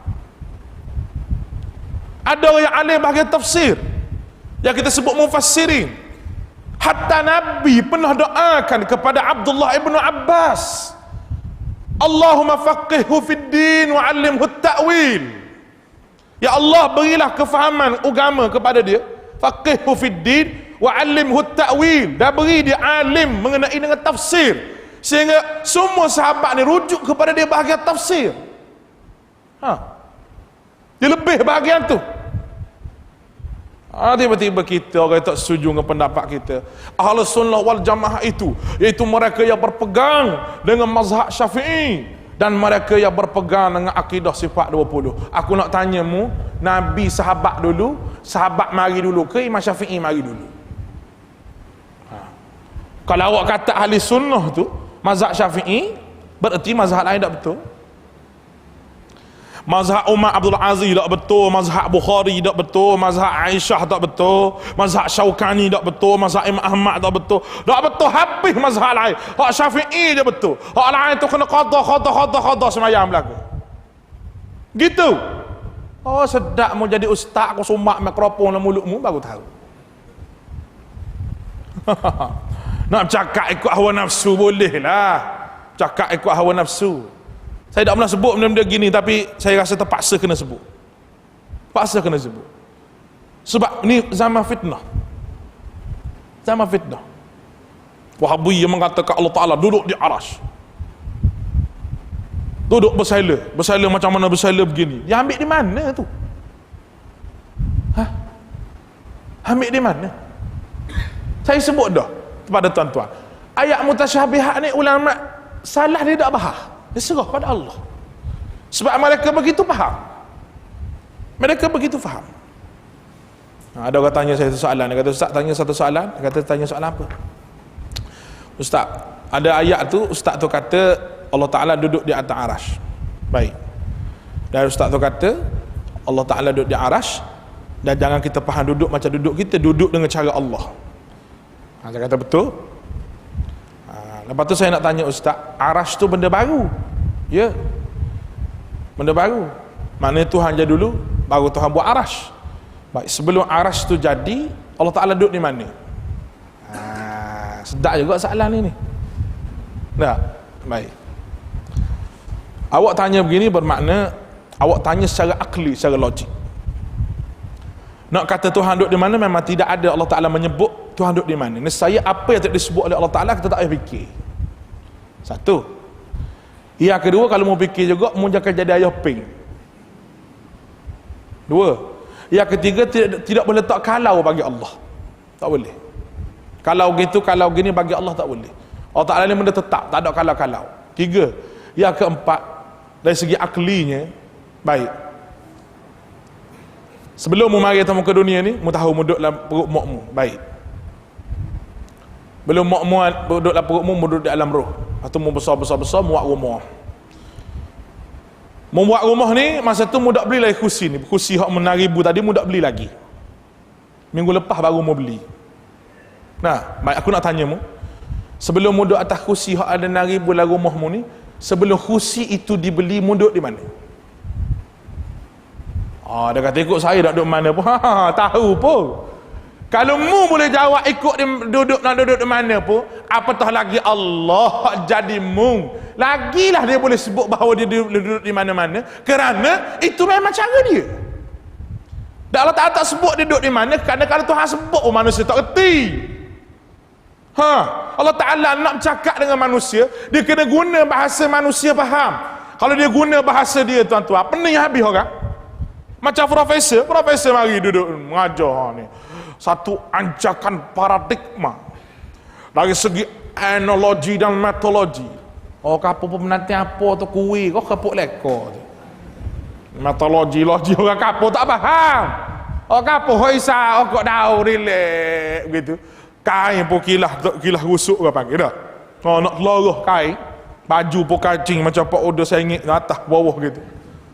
A: Ada orang yang alim bahagian tafsir yang kita sebut mufassirin. Hatta Nabi pernah doakan kepada Abdullah ibn Abbas, Allahumma faqihhu fid din wa 'allimhu at-ta'wil. Ya Allah, berilah kefahaman agama kepada dia, faqihhu fid din wa 'allimhu at-ta'wil, dah beri dia alim mengenai dengan tafsir, sehingga semua sahabat ni rujuk kepada dia bahagian tafsir. Dia lebih bahagian tu. Tiba-tiba kita orang tak setuju dengan pendapat kita. Ahlus sunnah wal jamaah itu, iaitu mereka yang berpegang dengan mazhab Syafi'i dan mereka yang berpegang dengan akidah sifat 20. Aku nak tanyamu, Nabi sahabat dulu, sahabat mari dulu ke Imam Syafi'i mari dulu? Kalau awak kata ahli sunnah tu mazhab Syafi'i, berarti mazhab lain tak betul. Mazhab Umar Abdul Aziz tak betul, mazhab Bukhari tak betul, mazhab Aisyah tak betul, mazhab Syaukani tak betul, mazhab Imam Ahmad tak betul. Tak betul habis mazhab lain. Hak Syafi'i je betul. Hak lain tu kena qada semayang belaka. Gitu. Oh sedap mau jadi ustaz, aku sumak mikrofon dalam mulutmu baru tahu. Nak cakap ikut hawa nafsu boleh lah. Cakap ikut hawa nafsu. Saya tak pernah sebut benda-benda gini, tapi saya rasa terpaksa kena sebut. Terpaksa kena sebut. Sebab ni zaman fitnah. Zaman fitnah. Wahabi yang mengatakan Allah Ta'ala duduk di arash. Duduk bersila. Bersila macam mana bersila begini. Dia ambil di mana tu? Hah? Ambil di mana? Saya sebut dah kepada tuan-tuan. Ayat mutasyabihat ni ulama salah dia tak faham. Dia serah pada Allah. Sebab mereka begitu faham. Mereka begitu faham. Ada orang tanya saya satu soalan. Dia kata, Ustaz tanya satu soalan. Dia kata, tanya soalan apa? Ustaz, ada ayat tu, Ustaz tu kata Allah Ta'ala duduk di atas arash. Baik. Dan Ustaz tu kata Allah Ta'ala duduk di arash, dan jangan kita faham duduk macam duduk kita, duduk dengan cara Allah. Saya kata betul. Lepas tu saya nak tanya Ustaz, arash tu benda baru? Ya, benda baru. Maknanya Tuhan je dulu, baru Tuhan buat arash. Baik, sebelum arash tu jadi, Allah Ta'ala duduk di mana? Sedap juga soalan ni. Nah, baik. Awak tanya begini bermakna awak tanya secara akli, secara logik. Nak kata Tuhan duduk di mana, memang tidak ada Allah Ta'ala menyebut Tuhan duduk di mana. Nescaya apa yang tak disebut oleh Allah Ta'ala kita tak payah fikir. Satu. Yang kedua, kalau mau fikir juga, mu jangan jadi ayah ping. Dua. Yang ketiga, tidak boleh letak kalau bagi Allah. Tak boleh. Kalau gitu, kalau gini bagi Allah tak boleh. Allah Ta'ala ni benda tetap, tak ada kalau-kalau. Tiga. Yang keempat, dari segi aklinya, baik. Sebelum mu mari ke dunia ni, mu tahu mu duduk dalam perut mak mu. Baik. Belum mak mu duduk dalam perut mu duduk dalam roh. Atau mu besar-besar mu buat rumah. Mu buat rumah ni, masa tu mu tak beli lagi kursi ni. Kursi hak menaribu tadi mu tak beli lagi. Minggu lepas baru mu beli. Nah, baik, aku nak tanya mu. Sebelum mu duduk atas kursi hak ada naribu dalam rumah mu ni, sebelum kursi itu dibeli, mu duduk di mana? Dia kata ikut saya nak duduk mana pun. Tahu pun. Kalau mu boleh jawab ikut nak duduk di mana pun, apatah lagi Allah jadi mu. Lagilah dia boleh sebut bahawa dia duduk di mana-mana, kerana itu memang cara dia. Dan Allah tak sebut dia duduk di mana, kerana kalau Tuhan sebut manusia tak reti. Allah Ta'ala nak cakap dengan manusia, dia kena guna bahasa manusia faham. Kalau dia guna bahasa dia, tuan-tuan, pening habis orang. Macam profesor mari duduk mengajar ni, satu ancakan paradigma dari segi analogi dan metodologi. Kapur pemenantian apa tu kuih, kau kapur lekor tu. Metodologi orang kapur tak faham. Kapur hoisa, kau dah relax begitu. Kain pun kilah rusuk ke panggil dah. Nak keluar kain, baju pun kacing macam pak order saya ingin atas bawah gitu.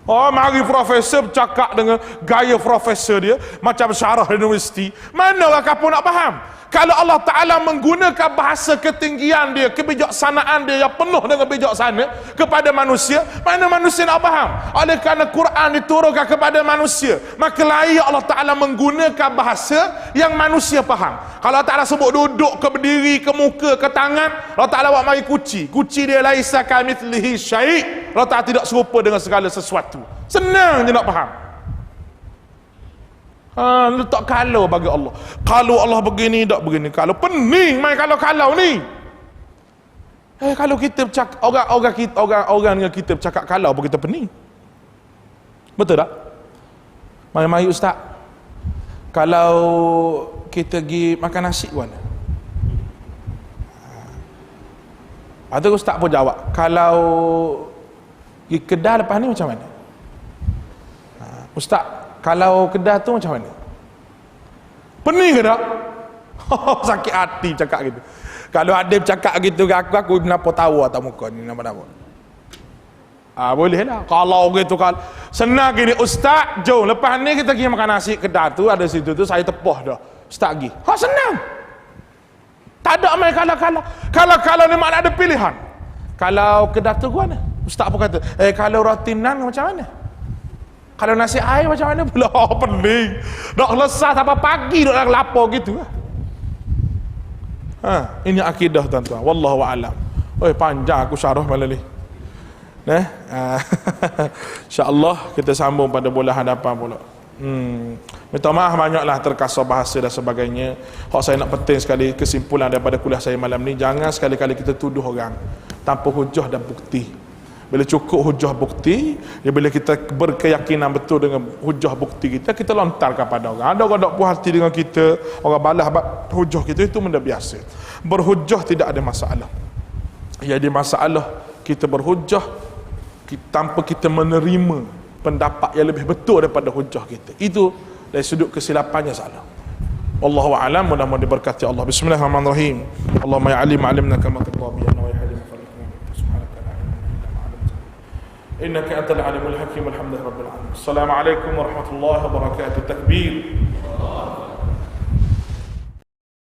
A: Mari profesor bercakap dengan gaya profesor dia macam syarah universiti. Mana orang kapur nak faham? Kalau Allah Ta'ala menggunakan bahasa ketinggian dia, kebijaksanaan dia yang penuh dengan bijaksana kepada manusia, mana manusia nak faham? Oleh kerana Quran diturunkan kepada manusia, maka layak Allah Ta'ala menggunakan bahasa yang manusia faham. Kalau Allah Ta'ala sebut duduk, ke berdiri, ke muka, ke tangan, Allah Ta'ala buat mari kuci dia laisa kamitslihi syai'. Allah Ta'ala tidak serupa dengan segala sesuatu. Senang je nak faham. Letak kalau bagi Allah. Kalau Allah begini, tak begini. Kalau pening main kalau ni. Kalau kita bercakap, orang dengan kita bercakap kalau pun kita pening. Betul tak? Mari Ustaz, kalau kita pergi makan nasi ke mana? Atau Ustaz pun jawab, kalau pergi kedai lepas ni macam mana? Ustaz, kalau kedah tu macam mana? Pening ke tak? Sakit hati cakap gitu. Kalau ada cakap gitu ke aku kenapa tahu atas muka ni nama-nama. Boleh lah. Kalau gitu kan senang gini, Ustaz, jom lepas ni kita pergi makan nasi kedah tu, ada situ tu saya tepoh dah. Ustaz pergi. Senang. Tak ada main kalau. Kalau ni makna ada pilihan. Kalau kedah tu ke mana? Ustaz pun kata, kalau roti nan macam mana? Kalau nasi air macam mana pula? Pening. Nak selesai sampai pagi nak lapar gitu. Ini akidah tuan-tuan. Wallahu a'lam. Oi, panjang aku syarah malam ni. InsyaAllah kita sambung pada bulan hadapan pula. Minta maaf banyaklah terkasar bahasa dan sebagainya. Hak saya nak penting sekali kesimpulan daripada kuliah saya malam ni, jangan sekali-kali kita tuduh orang tanpa hujah dan bukti. Bila cukup hujah bukti, bila kita berkeyakinan betul dengan hujah bukti kita, kita lontar kepada orang. Ada orang tak puas hati dengan kita, orang balas hujah kita, itu benda biasa. Berhujah tidak ada masalah. Jadi masalah kita berhujah tanpa kita menerima pendapat yang lebih betul daripada hujah kita. Itu dari sudut kesilapannya salah. Wallahu a'lam. Mudah-mudahan diberkati Allah. Bismillahirrahmanirrahim. Allahumma ya alim alimna kama taqabbal wa ya halim farqna. Subhanaka la ilma illa ma 'allamtana. Innaka antal alimul hakim. Alhamdulillah rabbil alamin. Assalamualaikum warahmatullahi wabarakatuh. Takbir.